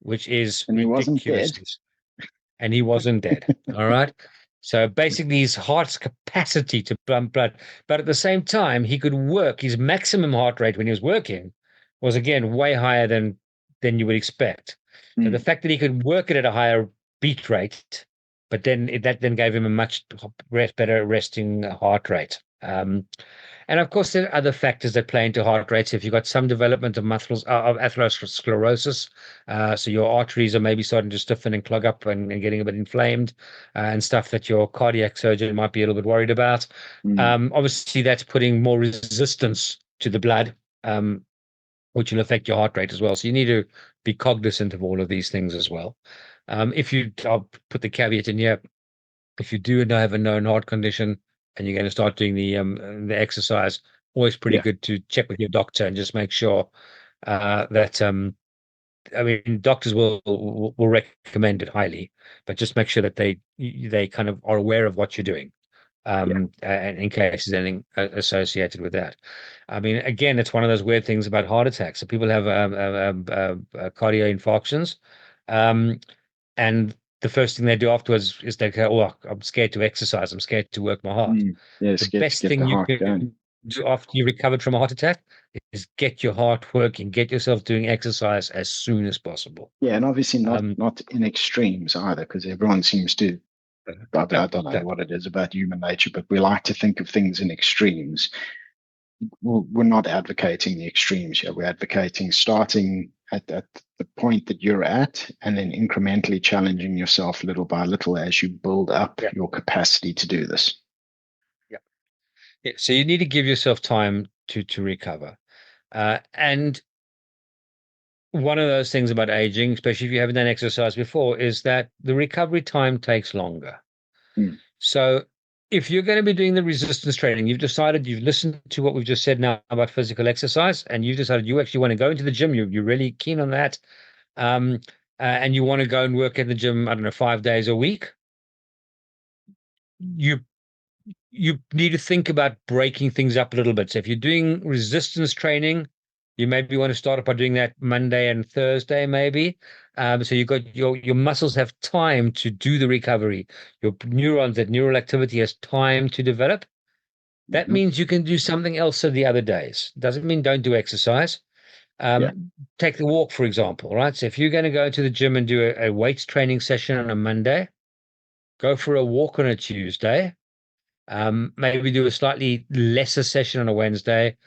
[SPEAKER 2] Which is
[SPEAKER 1] And he wasn't
[SPEAKER 2] ridiculous,
[SPEAKER 1] dead.
[SPEAKER 2] and he wasn't dead. All right. So basically, his heart's capacity to pump blood, but at the same time, he could work. His maximum heart rate when he was working was again way higher than you would expect. So the
[SPEAKER 1] Mm.
[SPEAKER 2] fact that he could work it at a higher beat rate, but then that then gave him a much better resting heart rate. And of course, there are other factors that play into heart rates. If you've got some development of muscles of atherosclerosis, so your arteries are maybe starting to stiffen and clog up and getting a bit inflamed, and stuff that your cardiac surgeon might be a little bit worried about.
[SPEAKER 1] Mm.
[SPEAKER 2] Obviously, that's putting more resistance to the blood, which will affect your heart rate as well. So you need to be cognizant of all of these things as well. I'll put the caveat in here, if you do have a known heart condition and you're going to start doing the exercise, always pretty
[SPEAKER 1] Yeah.
[SPEAKER 2] good to check with your doctor and just make sure that I mean, doctors will recommend it highly, but just make sure that they kind of are aware of what you're doing,
[SPEAKER 1] Yeah.
[SPEAKER 2] and in case there's anything associated with that. I mean, again, it's one of those weird things about heart attacks. So people have cardio infarctions, um, and the first thing they do afterwards is they go, "Oh, I'm scared to exercise. I'm scared to work my heart."
[SPEAKER 1] Mm. Yeah.
[SPEAKER 2] The
[SPEAKER 1] Scared to
[SPEAKER 2] best
[SPEAKER 1] get
[SPEAKER 2] thing
[SPEAKER 1] the
[SPEAKER 2] you
[SPEAKER 1] heart going.
[SPEAKER 2] can do after you recovered from a heart attack is get your heart working, get yourself doing exercise as soon as possible.
[SPEAKER 1] Yeah, and obviously not
[SPEAKER 2] Um,
[SPEAKER 1] not in extremes either, because everyone seems to. I
[SPEAKER 2] no,
[SPEAKER 1] don't know
[SPEAKER 2] no,
[SPEAKER 1] what it is about human nature, but we like to think of things in extremes. We're not advocating the extremes here. We're advocating starting at the point that you're at, and then incrementally challenging yourself little by little as you build up
[SPEAKER 2] yeah,
[SPEAKER 1] your capacity to do this.
[SPEAKER 2] yeah, yeah. So you need to give yourself time to recover. And one of those things about aging, especially if you haven't done exercise before, is that the recovery time takes longer.
[SPEAKER 1] Mm.
[SPEAKER 2] So if you're going to be doing the resistance training, you've listened to what we've just said now about physical exercise, and you've decided you actually want to go into the gym. You're really keen on that. Um, and you want to go and work in the gym, I don't know, 5 days a week. You you need to think about breaking things up a little bit. So if you're doing resistance training, you maybe want to start off by doing that Monday and Thursday, maybe. So you got your muscles have time to do the recovery. Your neurons, that neural activity has time to develop. That
[SPEAKER 1] Mhm.
[SPEAKER 2] means you can do something else the other days. Doesn't mean don't do exercise.
[SPEAKER 1] Yeah.
[SPEAKER 2] Take the walk, for example, right? So if you're going to go to the gym and do a weights training session on a Monday, go for a walk on a Tuesday. Maybe do a slightly lesser session on a Wednesday.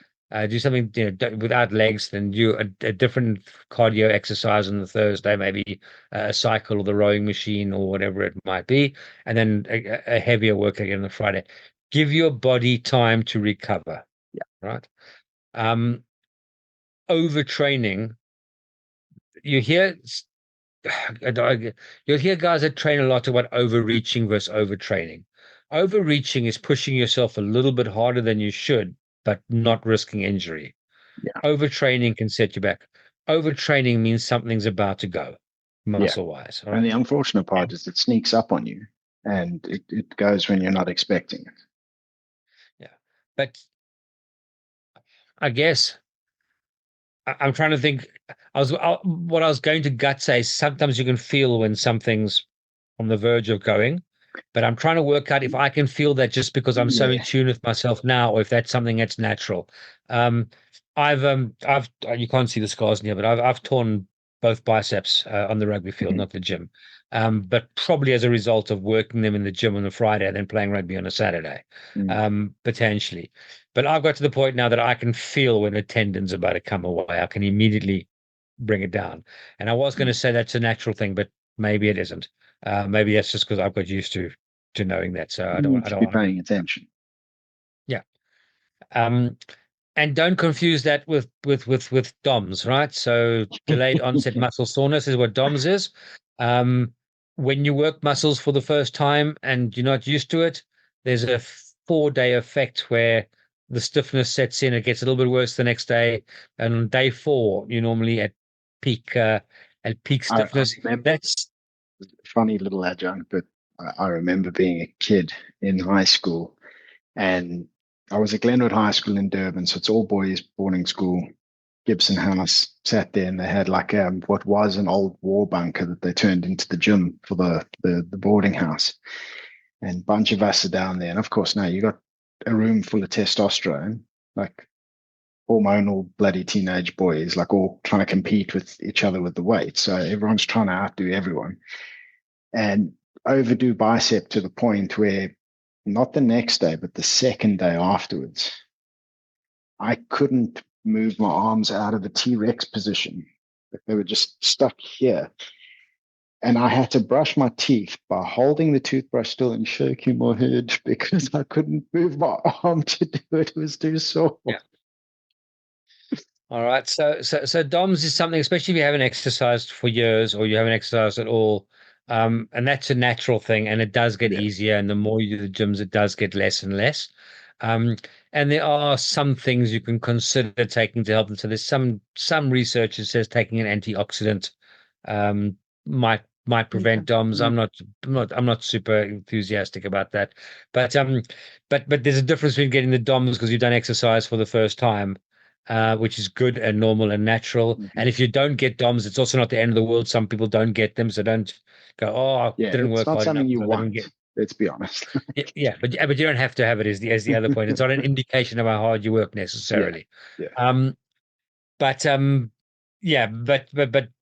[SPEAKER 2] Do something, without legs, then do a different cardio exercise on the Thursday, maybe a cycle or the rowing machine or whatever it might be, and then a heavier work again on the Friday. Give your body time to recover.
[SPEAKER 1] Yeah.
[SPEAKER 2] Right. Overtraining. You hear You'll hear guys that train a lot about overreaching versus overtraining. Overreaching is pushing yourself a little bit harder than you should, but not risking injury.
[SPEAKER 1] Yeah.
[SPEAKER 2] Overtraining can set you back. Overtraining means something's about to go,
[SPEAKER 1] Yeah.
[SPEAKER 2] muscle wise.
[SPEAKER 1] And the unfortunate part is it sneaks up on you and it goes when you're not expecting it.
[SPEAKER 2] Yeah. But I guess I'm trying to think. What I was going to gut say is sometimes you can feel when something's on the verge of going, but I'm trying to work out if I can feel that just because I'm so in
[SPEAKER 1] Yeah.
[SPEAKER 2] tune with myself now, or if that's something that's natural. Um, I've you can't see the scars in here, but I've torn both biceps on the rugby field,
[SPEAKER 1] Mhm.
[SPEAKER 2] not the gym. But probably as a result of working them in the gym on a Friday and then playing rugby on a Saturday,
[SPEAKER 1] Mm.
[SPEAKER 2] potentially. But I've got to the point now that I can feel when a tendon's about to come away. I can immediately bring it down. And I was going to say that's a natural thing, but maybe it isn't. Maybe that's just because I've got used to knowing that. So
[SPEAKER 1] You need
[SPEAKER 2] I
[SPEAKER 1] to
[SPEAKER 2] don't
[SPEAKER 1] be
[SPEAKER 2] want to.
[SPEAKER 1] paying attention.
[SPEAKER 2] Yeah. Um, and don't confuse that with DOMS, right? So delayed onset muscle soreness is what DOMS is. Um, when you work muscles for the first time and you're not used to it, there's a 4-day effect where the stiffness sets in. It gets a little bit worse the next day, and on day 4, you're normally at peak
[SPEAKER 1] I
[SPEAKER 2] stiffness.
[SPEAKER 1] remember
[SPEAKER 2] That's
[SPEAKER 1] a funny little adjunct, but I remember being a kid in high school and I was at Glenwood High School in Durban, so it's all boys boarding school. Gibson House sat there and they had like what was an old war bunker that they turned into the gym for the boarding house. And a bunch of us are down there. And of course, now you got a room full of testosterone, like hormonal bloody teenage boys, like all trying to compete with each other with the weight. So everyone's trying to outdo everyone and overdo bicep to the point where not the next day, but the second day afterwards, I couldn't move my arms out of the T-Rex position. They were just stuck here. And I had to brush my teeth by holding the toothbrush still and shaking my head because I couldn't move my arm to do it. It was too sore.
[SPEAKER 2] yeah. All right. So DOMS is something, especially if you haven't exercised for years or you haven't exercised at all. And that's a natural thing, and it does get
[SPEAKER 1] Yeah.
[SPEAKER 2] easier. And the more you do the gyms, it does get less and less. Um, and there are some things you can consider taking to help them. So there's some research that says taking an antioxidant um, might prevent
[SPEAKER 1] Okay.
[SPEAKER 2] DOMS.
[SPEAKER 1] Mm.
[SPEAKER 2] I'm not super enthusiastic about that. But there's a difference between getting the DOMS because you've done exercise for the first time, which is good and normal and natural.
[SPEAKER 1] Mhm.
[SPEAKER 2] And if you don't get DOMs, it's also not the end of the world. Some people don't get them, so don't go, oh, I
[SPEAKER 1] Yeah,
[SPEAKER 2] didn't
[SPEAKER 1] it's
[SPEAKER 2] work
[SPEAKER 1] not
[SPEAKER 2] hard enough,
[SPEAKER 1] something you
[SPEAKER 2] so I didn't
[SPEAKER 1] want.
[SPEAKER 2] get.
[SPEAKER 1] Let's be honest.
[SPEAKER 2] But you don't have to have it as the other point. It's not an indication of how hard you work
[SPEAKER 1] Yeah,
[SPEAKER 2] necessarily.
[SPEAKER 1] yeah,
[SPEAKER 2] Um, but yeah, but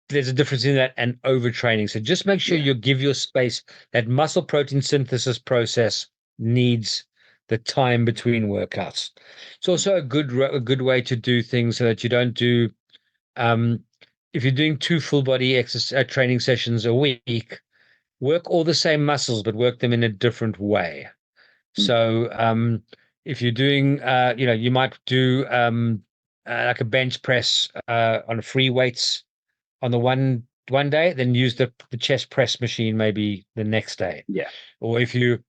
[SPEAKER 2] there's a difference in that and overtraining. So just make sure
[SPEAKER 1] yeah.
[SPEAKER 2] you give your space. That muscle protein synthesis process needs the time between workouts. It's also a good way to do things so that you don't do um if you're doing 2 full body exercise training sessions a week, work all the same muscles but work them in a different way.
[SPEAKER 1] Mm.
[SPEAKER 2] So if you're doing, you might do like a bench press on free weights on the one day, then use the chest press machine maybe the next day.
[SPEAKER 1] Yeah,
[SPEAKER 2] Or if you're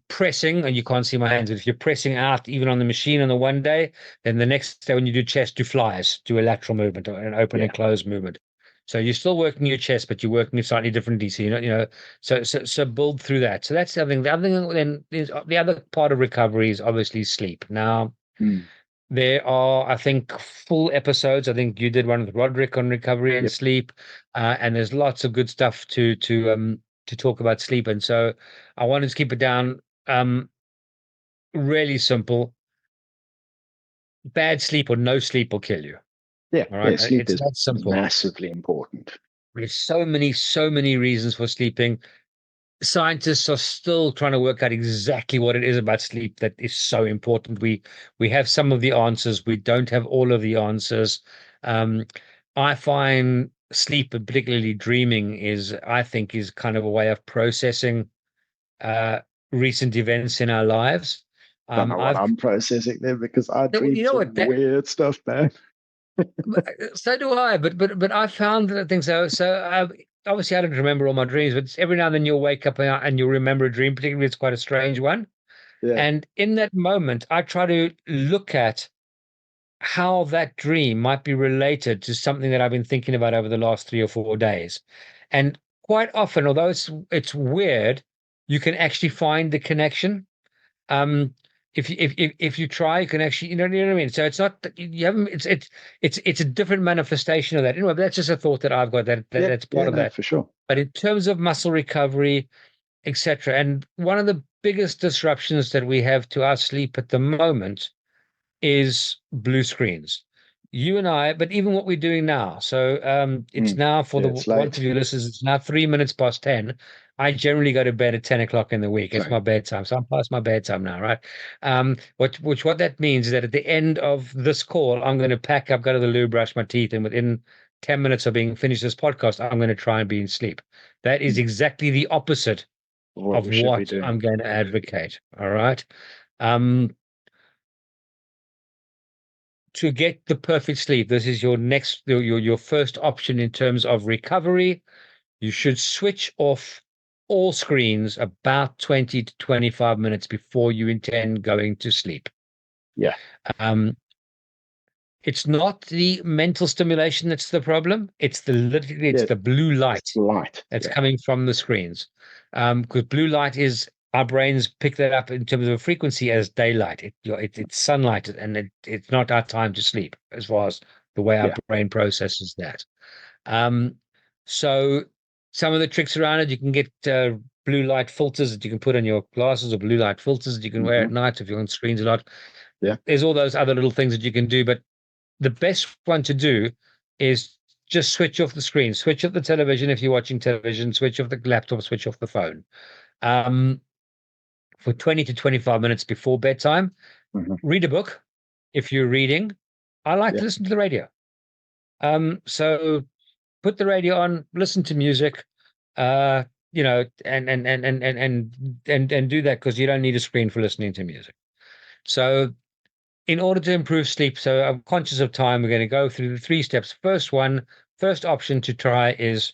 [SPEAKER 2] pressing and you can't see my hands, but if you're pressing out even on the machine on the one day, then the next day when you do chest, do flies, do a lateral movement or an open
[SPEAKER 1] yeah,
[SPEAKER 2] and close movement. So you're still working your chest, but you're working it slightly differently. So so build through that. So that's the other thing. The other thing then is the other part of recovery is obviously sleep. Now
[SPEAKER 1] mm.
[SPEAKER 2] there are, I think, full episodes. I think you did one with Roderick on recovery and
[SPEAKER 1] Yep,
[SPEAKER 2] sleep, and there's lots of good stuff to talk about sleep. And so I wanted to keep it down. Really simple. Bad sleep or no sleep will kill you.
[SPEAKER 1] yeah,
[SPEAKER 2] All
[SPEAKER 1] yeah.
[SPEAKER 2] right,
[SPEAKER 1] Sleep
[SPEAKER 2] it's
[SPEAKER 1] is
[SPEAKER 2] that simple.
[SPEAKER 1] massively important.
[SPEAKER 2] There's so many reasons for sleeping. scientists are still trying to work out exactly what it is about sleep that is so important. We have some of the answers. We don't have all of the answers. Um, I find sleep, and particularly dreaming, I think, is kind of a way of processing uh, recent events in our lives.
[SPEAKER 1] Don't know what
[SPEAKER 2] I've
[SPEAKER 1] I'm processing there because I dream
[SPEAKER 2] You know
[SPEAKER 1] some
[SPEAKER 2] what
[SPEAKER 1] weird stuff, man.
[SPEAKER 2] so do I, but I found that things obviously I don't remember all my dreams, but every now and then you'll wake up and you'll remember a dream, particularly if it's quite a strange one.
[SPEAKER 1] Yeah.
[SPEAKER 2] And in that moment, I try to look at how that dream might be related to something that I've been thinking about over the last 3 or 4 days. And quite often, although it's weird, you can actually find the connection. Um, if you try, you can actually, you know what I mean. So it's not that you haven't. It's a different manifestation of that. Anyway, but that's just a thought that I've got
[SPEAKER 1] Yeah.
[SPEAKER 2] that's part
[SPEAKER 1] Yeah.
[SPEAKER 2] of
[SPEAKER 1] No,
[SPEAKER 2] that.
[SPEAKER 1] for sure.
[SPEAKER 2] But in terms of muscle recovery, etc., and one of the biggest disruptions that we have to our sleep at the moment is blue screens. You and I, but even what we're doing now. So it's now for
[SPEAKER 1] Yeah.
[SPEAKER 2] the
[SPEAKER 1] It's
[SPEAKER 2] ones of
[SPEAKER 1] late.
[SPEAKER 2] your listeners, it's now 3 minutes past 10. I generally go to bed at 10 o'clock in the week. It's
[SPEAKER 1] Sorry.
[SPEAKER 2] my bedtime. So I'm past my bedtime now, right? What that means is that at the end of this call, I'm going to pack up, go to the loo, brush my teeth, and within 10 minutes of being finished this podcast, I'm going to try and be in sleep. That is exactly the opposite
[SPEAKER 1] What
[SPEAKER 2] of
[SPEAKER 1] we should be
[SPEAKER 2] what
[SPEAKER 1] doing.
[SPEAKER 2] I'm going to advocate. All right. Um, to get the perfect sleep, this is your first option in terms of recovery. You should switch off all screens about 20 to 25 minutes before you intend going to sleep.
[SPEAKER 1] Yeah.
[SPEAKER 2] Um, it's not the mental stimulation that's the problem. It's
[SPEAKER 1] Yeah.
[SPEAKER 2] the blue
[SPEAKER 1] It's
[SPEAKER 2] light
[SPEAKER 1] light.
[SPEAKER 2] that's
[SPEAKER 1] Yeah.
[SPEAKER 2] coming from the screens. Because blue light is our brains pick that up in terms of a frequency as daylight. It's sunlight, and it's not our time to sleep as far as the way our
[SPEAKER 1] Yeah.
[SPEAKER 2] brain processes that. Um, so some of the tricks around it, you can get blue light filters that you can put on your glasses, or blue light filters that you can wear
[SPEAKER 1] Hmm.
[SPEAKER 2] at night if you're on screens a lot.
[SPEAKER 1] Yeah.
[SPEAKER 2] There's all those other little things that you can do, but the best one to do is just switch off the screen, switch off the television if you're watching television, switch off the laptop, switch off the phone. Um, for 20 to 25 minutes before bedtime,
[SPEAKER 1] Hmm.
[SPEAKER 2] read a book if you're reading. I like
[SPEAKER 1] Yeah.
[SPEAKER 2] to listen to the radio. So put the radio on, listen to music, uh, and do that because you don't need a screen for listening to music. So in order to improve sleep, so I'm conscious of time, we're going to go through the 3 steps. First option to try is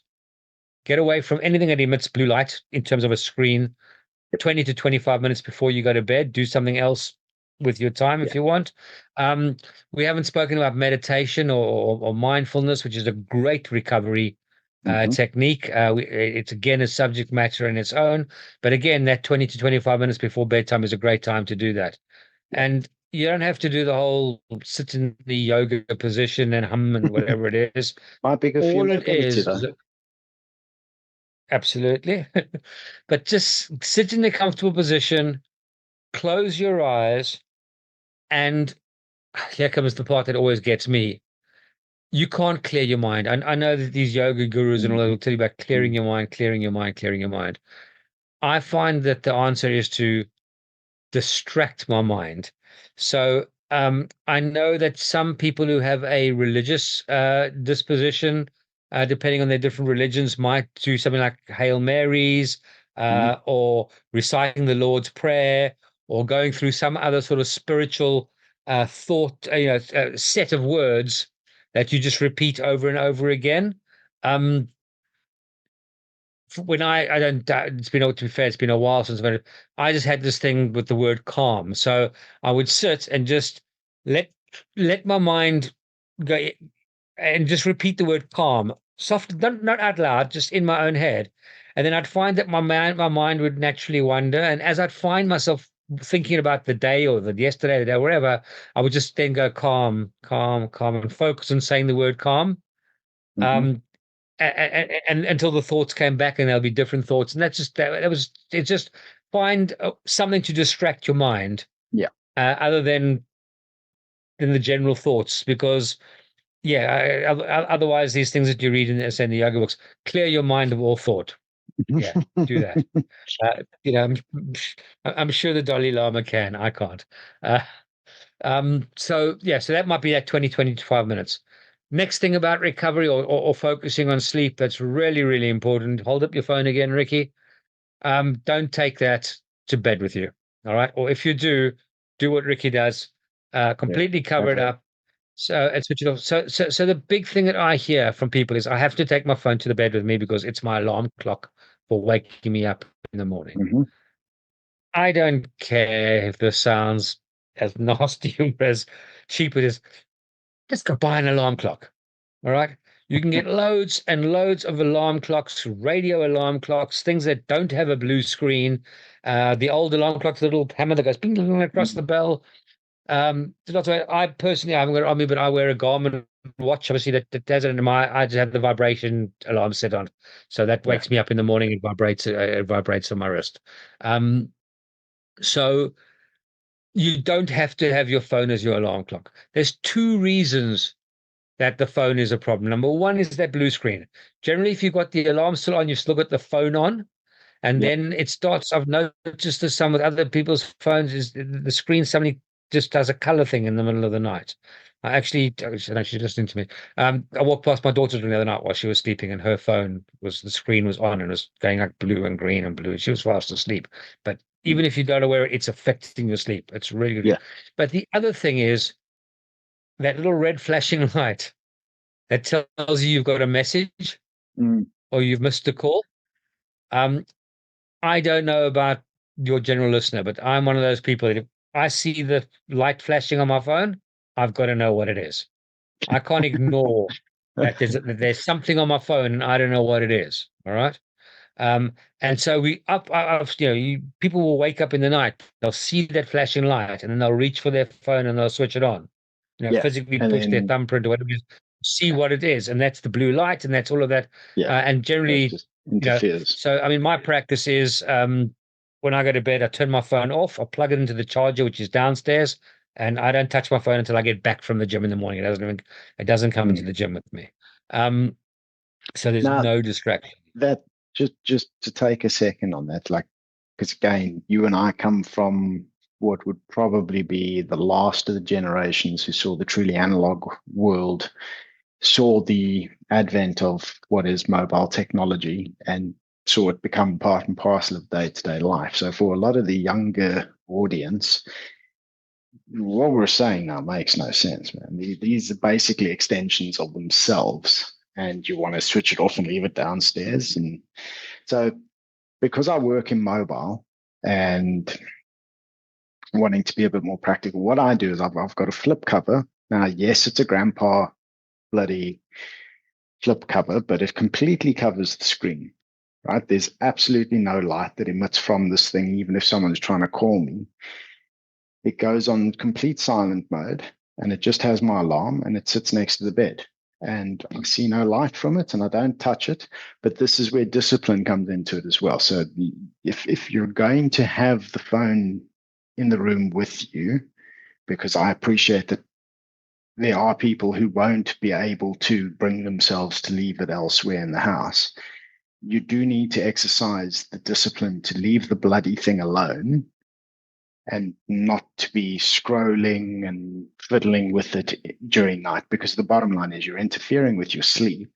[SPEAKER 2] get away from anything that emits blue light in terms of a screen 20 to 25 minutes before you go to bed. Do something else with your time
[SPEAKER 1] Yeah.
[SPEAKER 2] if you want. Um, we haven't spoken about meditation or mindfulness, which is a great recovery
[SPEAKER 1] Hmm.
[SPEAKER 2] technique. It's again a subject matter in its own, but again, that 20 to 25 minutes before bedtime is a great time to do that.
[SPEAKER 1] Yeah.
[SPEAKER 2] And you don't have to do the whole sit in the yoga position and hum and whatever it is.
[SPEAKER 1] Might be good for your
[SPEAKER 2] All it
[SPEAKER 1] mobility, though.
[SPEAKER 2] is absolutely, but just sit in a comfortable position, close your eyes, and here comes the part that always gets me. You can't clear your mind. I know that these yoga gurus and all that
[SPEAKER 1] Hmm.
[SPEAKER 2] will tell you about clearing your mind, clearing your mind, clearing your mind. I find that the answer is to distract my mind. So I know that some people who have a religious disposition, depending on their different religions, might do something like Hail Marys,
[SPEAKER 1] Hmm.
[SPEAKER 2] or reciting the Lord's Prayer, or going through some other sort of spiritual thought, set of words that you just repeat over and over again. Um, when I don't, it's been, to be fair, it's been a while since I just had this thing with the word calm. So I would sit and just let let my mind go and just repeat the word calm, soft, not out loud, just in my own head. And then I'd find that my mind would naturally wander. And as I'd find myself thinking about the day or the yesterday, the day, wherever, I would just then go calm, calm, calm, and focus on saying the word calm.
[SPEAKER 1] Hmm.
[SPEAKER 2] Um, and until the thoughts came back, and there'll be different thoughts, and that's just that was it's just find something to distract your mind,
[SPEAKER 1] Yeah.
[SPEAKER 2] other than the general thoughts, because yeah, otherwise these things that you read in the yoga books, clear your mind of all thought. Yeah, do that. I'm sure the Dalai Lama can. I can't. Uh, so yeah, so that might be that 20, 25 minutes. Next thing about recovery or focusing on sleep that's really, really important. Hold up your phone again, Ricky. Don't take that to bed with you. All right. Or if you do what Ricky does,
[SPEAKER 1] Yeah.
[SPEAKER 2] completely cover it
[SPEAKER 1] Okay.
[SPEAKER 2] up. So and switch it off. So the big thing that I hear from people is I have to take my phone to the bed with me because it's my alarm clock for waking me up in the morning.
[SPEAKER 1] Hmm.
[SPEAKER 2] I don't care if this sounds as nasty or as cheap as it is. Just go buy an alarm clock. All right. You can get loads and loads of alarm clocks, radio alarm clocks, things that don't have a blue screen. The old alarm clocks, the little hammer that goes bing, bing, bing across the bell. I personally I haven't got it on me, but I wear a Garmin watch, obviously that does it in I just have the vibration alarm set on. So that
[SPEAKER 1] Yeah.
[SPEAKER 2] wakes me up in the morning. It vibrates on my wrist. Um, so you don't have to have your phone as your alarm clock. There's two reasons that the phone is a problem. Number one is that blue screen. Generally, if you've got the alarm still on, you've still got the phone on, and
[SPEAKER 1] Yeah.
[SPEAKER 2] then it starts. I've noticed this some with other people's phones is the screen suddenly just does a color thing in the middle of the night. She's listening to me. I walked past my daughter's room the other night while she was sleeping, and her phone the screen was on and was going like blue and green and blue. She was fast asleep. But even if you don't aware it, it's affecting your sleep. It's really good.
[SPEAKER 1] Yeah.
[SPEAKER 2] But the other thing is that little red flashing light that tells you you've got a message
[SPEAKER 1] Mm.
[SPEAKER 2] or you've missed a call. Um, I don't know about your general listener, but I'm one of those people that if I see the light flashing on my phone, I've got to know what it is. I can't ignore that there's something on my phone and I don't know what it is. All right. Um, and so people will wake up in the night, they'll see that flashing light, and then they'll reach for their phone and they'll switch it on.
[SPEAKER 1] Yeah.
[SPEAKER 2] Physically
[SPEAKER 1] And
[SPEAKER 2] push their
[SPEAKER 1] then,
[SPEAKER 2] thumbprint or whatever it is, see what it is, and that's the blue light, and that's all of that.
[SPEAKER 1] yeah,
[SPEAKER 2] And
[SPEAKER 1] that
[SPEAKER 2] generally,
[SPEAKER 1] just interferes.
[SPEAKER 2] so I mean, my practice is when I go to bed, I turn my phone off, I plug it into the charger, which is downstairs, and I don't touch my phone until I get back from the gym in the morning. It doesn't come into
[SPEAKER 1] Mm.
[SPEAKER 2] the gym with me. Um, so there's
[SPEAKER 1] Now,
[SPEAKER 2] no distraction.
[SPEAKER 1] that just to take a second on that, like, because again, you and I come from what would probably be the last of the generations who saw the truly analog world, saw the advent of what is mobile technology, and saw it become part and parcel of day-to-day life. So for a lot of the younger audience, what we're saying now makes no sense, man. These are basically extensions of themselves, and you want to switch it off and leave it downstairs. And so, because I work in mobile and wanting to be a bit more practical, what I do is I've got a flip cover. Now, yes, it's a grandpa bloody flip cover, but it completely covers the screen, right? There's absolutely no light that emits from this thing, even if someone's trying to call me. It goes on complete silent mode, and it just has my alarm, and it sits next to the bed. And I see no light from it, and I don't touch it. But this is where discipline comes into it as well. So if you're going to have the phone in the room with you, because I appreciate that there are people who won't be able to bring themselves to leave it elsewhere in the house, you do need to exercise the discipline to leave the bloody thing alone and not to be scrolling and fiddling with it during night, because the bottom line is you're interfering with your sleep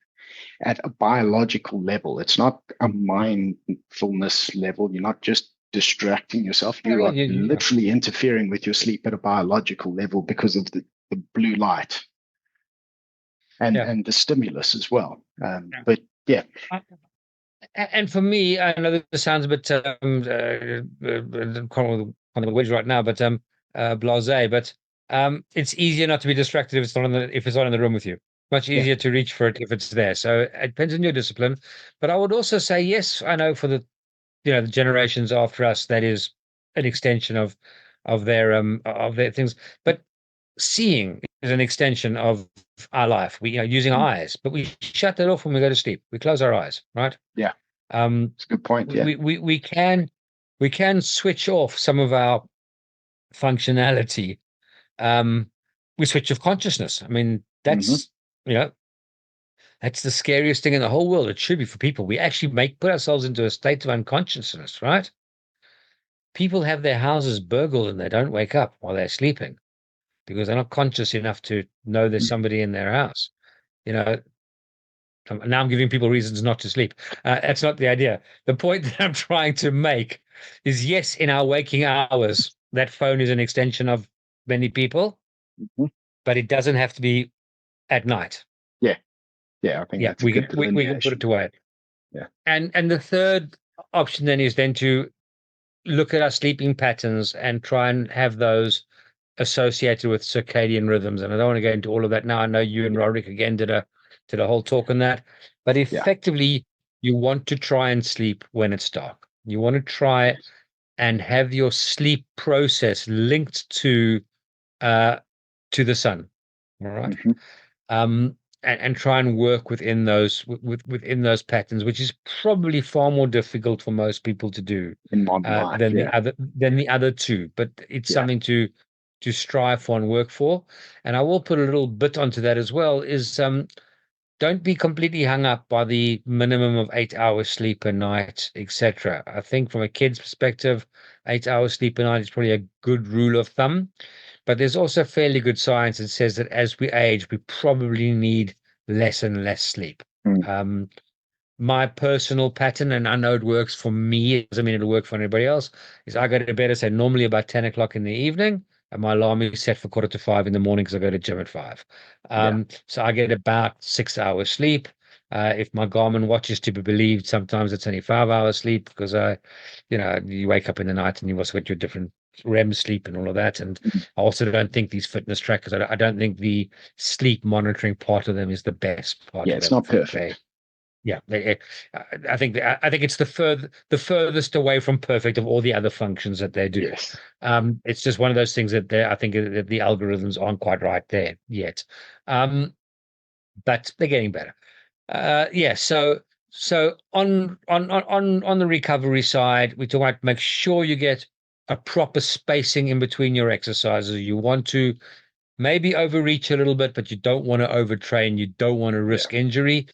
[SPEAKER 1] at a biological level. It's not a mindfulness level. You're not just distracting yourself.
[SPEAKER 2] Yeah,
[SPEAKER 1] You
[SPEAKER 2] well,
[SPEAKER 1] are literally interfering with your sleep at a biological level because of the blue light
[SPEAKER 2] yeah.
[SPEAKER 1] and the stimulus as well.
[SPEAKER 2] Yeah.
[SPEAKER 1] But yeah.
[SPEAKER 2] And for me, I know this sounds a bit can't the words right now, but blasé. But it's easier not to be distracted if it's not in the room with you. Much
[SPEAKER 1] Yeah.
[SPEAKER 2] easier to reach for it if it's there. So it depends on your discipline. But I would also say yes. I know for the generations after us, that is an extension of their things. But seeing is an extension of our life. We using our eyes, but we shut that off when we go to sleep. We close our eyes, right?
[SPEAKER 1] Yeah.
[SPEAKER 2] Um,
[SPEAKER 1] It's a good point. Yeah.
[SPEAKER 2] we can switch off some of our functionality. Um, we switch off consciousness. I mean,
[SPEAKER 1] Hmm.
[SPEAKER 2] that's you know That's the scariest thing in the whole world. It should be for people. We actually put ourselves into a state of unconsciousness, right? People have their houses burgled and they don't wake up while they're sleeping because they're not conscious enough to know there's somebody in their house. You know, now I'm giving people reasons not to sleep. That's not the idea. The point that I'm trying to make is, yes, in our waking hours, that phone is an extension of many people, but it doesn't have to be at night.
[SPEAKER 1] Yeah. Yeah. I think
[SPEAKER 2] Yeah,
[SPEAKER 1] that's a good
[SPEAKER 2] we can put it
[SPEAKER 1] delineation.
[SPEAKER 2] away.
[SPEAKER 1] Yeah.
[SPEAKER 2] And the third option then is then to look at our sleeping patterns and try and have those associated with circadian rhythms. And I don't want to go into all of that now. I know you and Roderick again did a whole talk on that. But
[SPEAKER 1] Yeah.
[SPEAKER 2] effectively, you want to try and sleep when it's dark. You want to try and have your sleep process linked to the sun. All right.
[SPEAKER 1] Mm-hmm.
[SPEAKER 2] And try and work within within those patterns, which is probably far more difficult for most people to do
[SPEAKER 1] In modern life.
[SPEAKER 2] than
[SPEAKER 1] Yeah.
[SPEAKER 2] the other two. But it's
[SPEAKER 1] Yeah.
[SPEAKER 2] something to strive for and work for. And I will put a little bit onto that as well. Is don't be completely hung up by the minimum of 8 hours sleep a night, etc. I think from a kid's perspective, 8 hours sleep a night is probably a good rule of thumb. But there's also fairly good science that says that as we age, we probably need less and less sleep.
[SPEAKER 1] Mm.
[SPEAKER 2] My personal pattern, and I know it works for me, it doesn't mean it'll work for anybody else, is I go to bed, I say normally about 10 o'clock in the evening, and my alarm is set for 4:45 in the morning because I go to gym at 5.
[SPEAKER 1] Yeah.
[SPEAKER 2] So I get about 6 hours sleep. If my Garmin watch is to be believed, sometimes it's only 5 hours sleep because you wake up in the night and you've also got your different REM sleep and all of that. And I also don't think these fitness trackers, I don't think the sleep monitoring part of them is the best part
[SPEAKER 1] Yeah.
[SPEAKER 2] of
[SPEAKER 1] It's
[SPEAKER 2] them.
[SPEAKER 1] not perfect.
[SPEAKER 2] Yeah, I think it's the furthest away from perfect of all the other functions that they do.
[SPEAKER 1] Yes.
[SPEAKER 2] It's just one of those things that I think that the algorithms aren't quite right there yet, but they're getting better. Yeah. So on the recovery side, we talk about make sure you get a proper spacing in between your exercises. You want to maybe overreach a little bit, but you don't want to overtrain. You don't want to risk injury.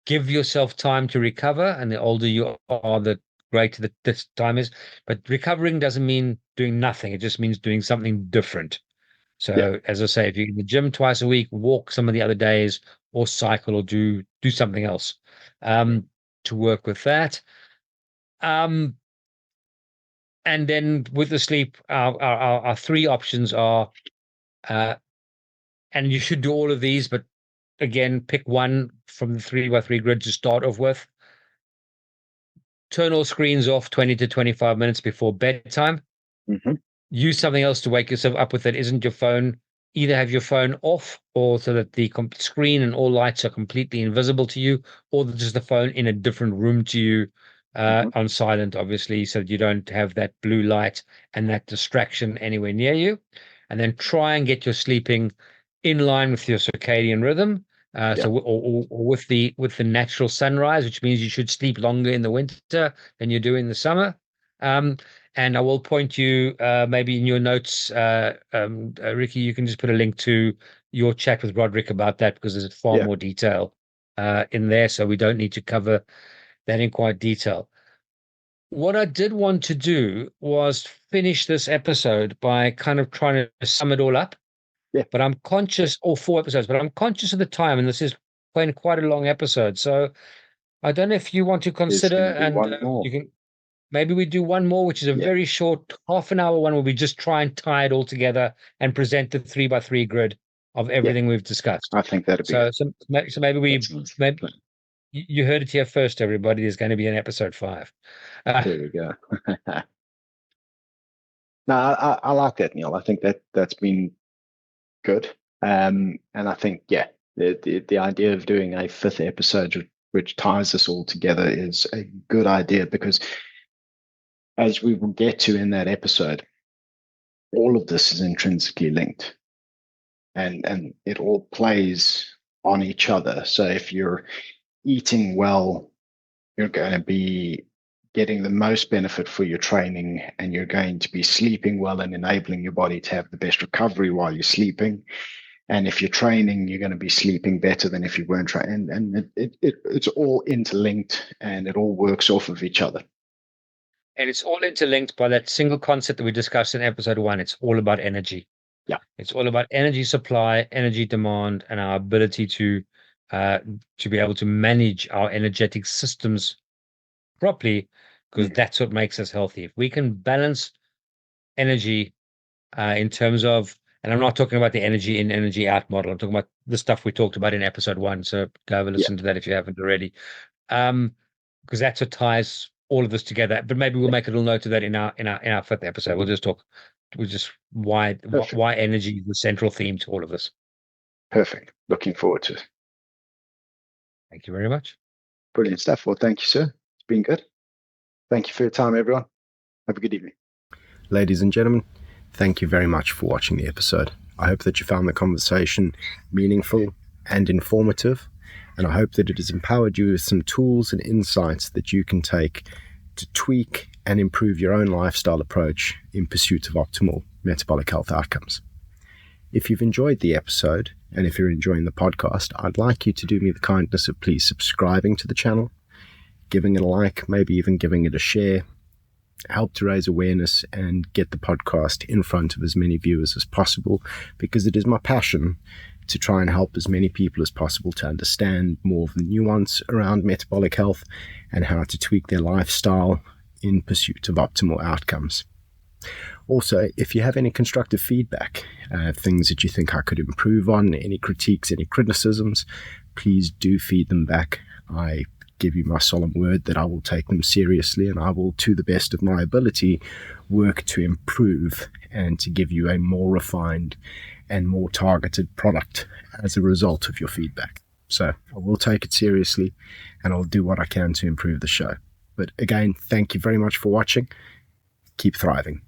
[SPEAKER 2] Give yourself time to recover, and the older you are, the greater this time is. But recovering doesn't mean doing nothing. It just means doing something different.
[SPEAKER 1] Yeah.
[SPEAKER 2] So, as I say, if you're in the gym twice a week, walk some of the other days, or cycle, or do something else to work with that. And then with the sleep, our three options are, and you should do all of these, but again, pick one from the 3x3 grid to start off with. Turn all screens off 20 to 25 minutes before bedtime.
[SPEAKER 1] Mm-hmm.
[SPEAKER 2] Use something else to wake yourself up with that isn't your phone. Either have your phone off, or so that the screen and all lights are completely invisible to you, or just the phone in a different room to you, on silent, obviously, so that you don't have that blue light and that distraction anywhere near you. And then try and get your sleeping in line with your circadian rhythm. Or with the natural sunrise, which means you should sleep longer in the winter than you do in the summer. And I will point you, maybe in your notes, Ricky, you can just put a link to your chat with Roderick about that, because there's far more detail in there. So we don't need to cover that in quite detail. What I did want to do was finish this episode by kind of trying to sum it all up.
[SPEAKER 1] Yeah.
[SPEAKER 2] But I'm conscious, all 4 episodes, but I'm conscious of the time, and this is quite a long episode. So I don't know if you want to
[SPEAKER 1] There's
[SPEAKER 2] consider,
[SPEAKER 1] going to be
[SPEAKER 2] and
[SPEAKER 1] one more.
[SPEAKER 2] you can. Maybe we do one more, which is a very short half-an-hour one, where we just try and tie it all together and present the 3x3 grid of everything we've discussed.
[SPEAKER 1] I think that'd be good.
[SPEAKER 2] So maybe you heard it here first, everybody. There's going to be an episode 5.
[SPEAKER 1] There we go. No, I like that, Neill. I think that's been good. And I think, the idea of doing a 5th episode, which ties this all together, is a good idea, because as we will get to in that episode, all of this is intrinsically linked, and it all plays on each other. So if you're eating well, you're going to be getting the most benefit for your training, and you're going to be sleeping well and enabling your body to have the best recovery while you're sleeping. And if you're training, you're going to be sleeping better than if you weren't training. And it's all interlinked, and it all works off of each other.
[SPEAKER 2] And it's all interlinked by that single concept that we discussed in episode 1. It's all about energy.
[SPEAKER 1] Yeah.
[SPEAKER 2] It's all about energy supply, energy demand, and our ability to be able to manage our energetic systems properly, because that's what makes us healthy. If we can balance energy in terms of, and I'm not talking about the energy in, energy out model. I'm talking about the stuff we talked about in episode 1. So go have a listen to that if you haven't already. Because that's what ties all of this together. But maybe we'll make a little note of that in our 5th episode. We'll just why energy is the central theme to all of this.
[SPEAKER 1] Perfect. Looking forward to it.
[SPEAKER 2] Thank you very much.
[SPEAKER 1] Brilliant stuff. Well, thank you, sir. It's been good. Thank you for your time, everyone. Have a good evening.
[SPEAKER 3] Ladies and gentlemen, thank you very much for watching the episode. I hope that you found the conversation meaningful and informative, and I hope that it has empowered you with some tools and insights that you can take to tweak and improve your own lifestyle approach in pursuit of optimal metabolic health outcomes. If you've enjoyed the episode, and if you're enjoying the podcast, I'd like you to do me the kindness of please subscribing to the channel, giving it a like, maybe even giving it a share. Help to raise awareness and get the podcast in front of as many viewers as possible, because it is my passion to try and help as many people as possible to understand more of the nuance around metabolic health and how to tweak their lifestyle in pursuit of optimal outcomes. Also, if you have any constructive feedback, things that you think I could improve on, any critiques, any criticisms, please do feed them back. I give you my solemn word that I will take them seriously, and I will, to the best of my ability, work to improve and to give you a more refined and more targeted product as a result of your feedback. So I will take it seriously, and I'll do what I can to improve the show. But again, thank you very much for watching. Keep thriving.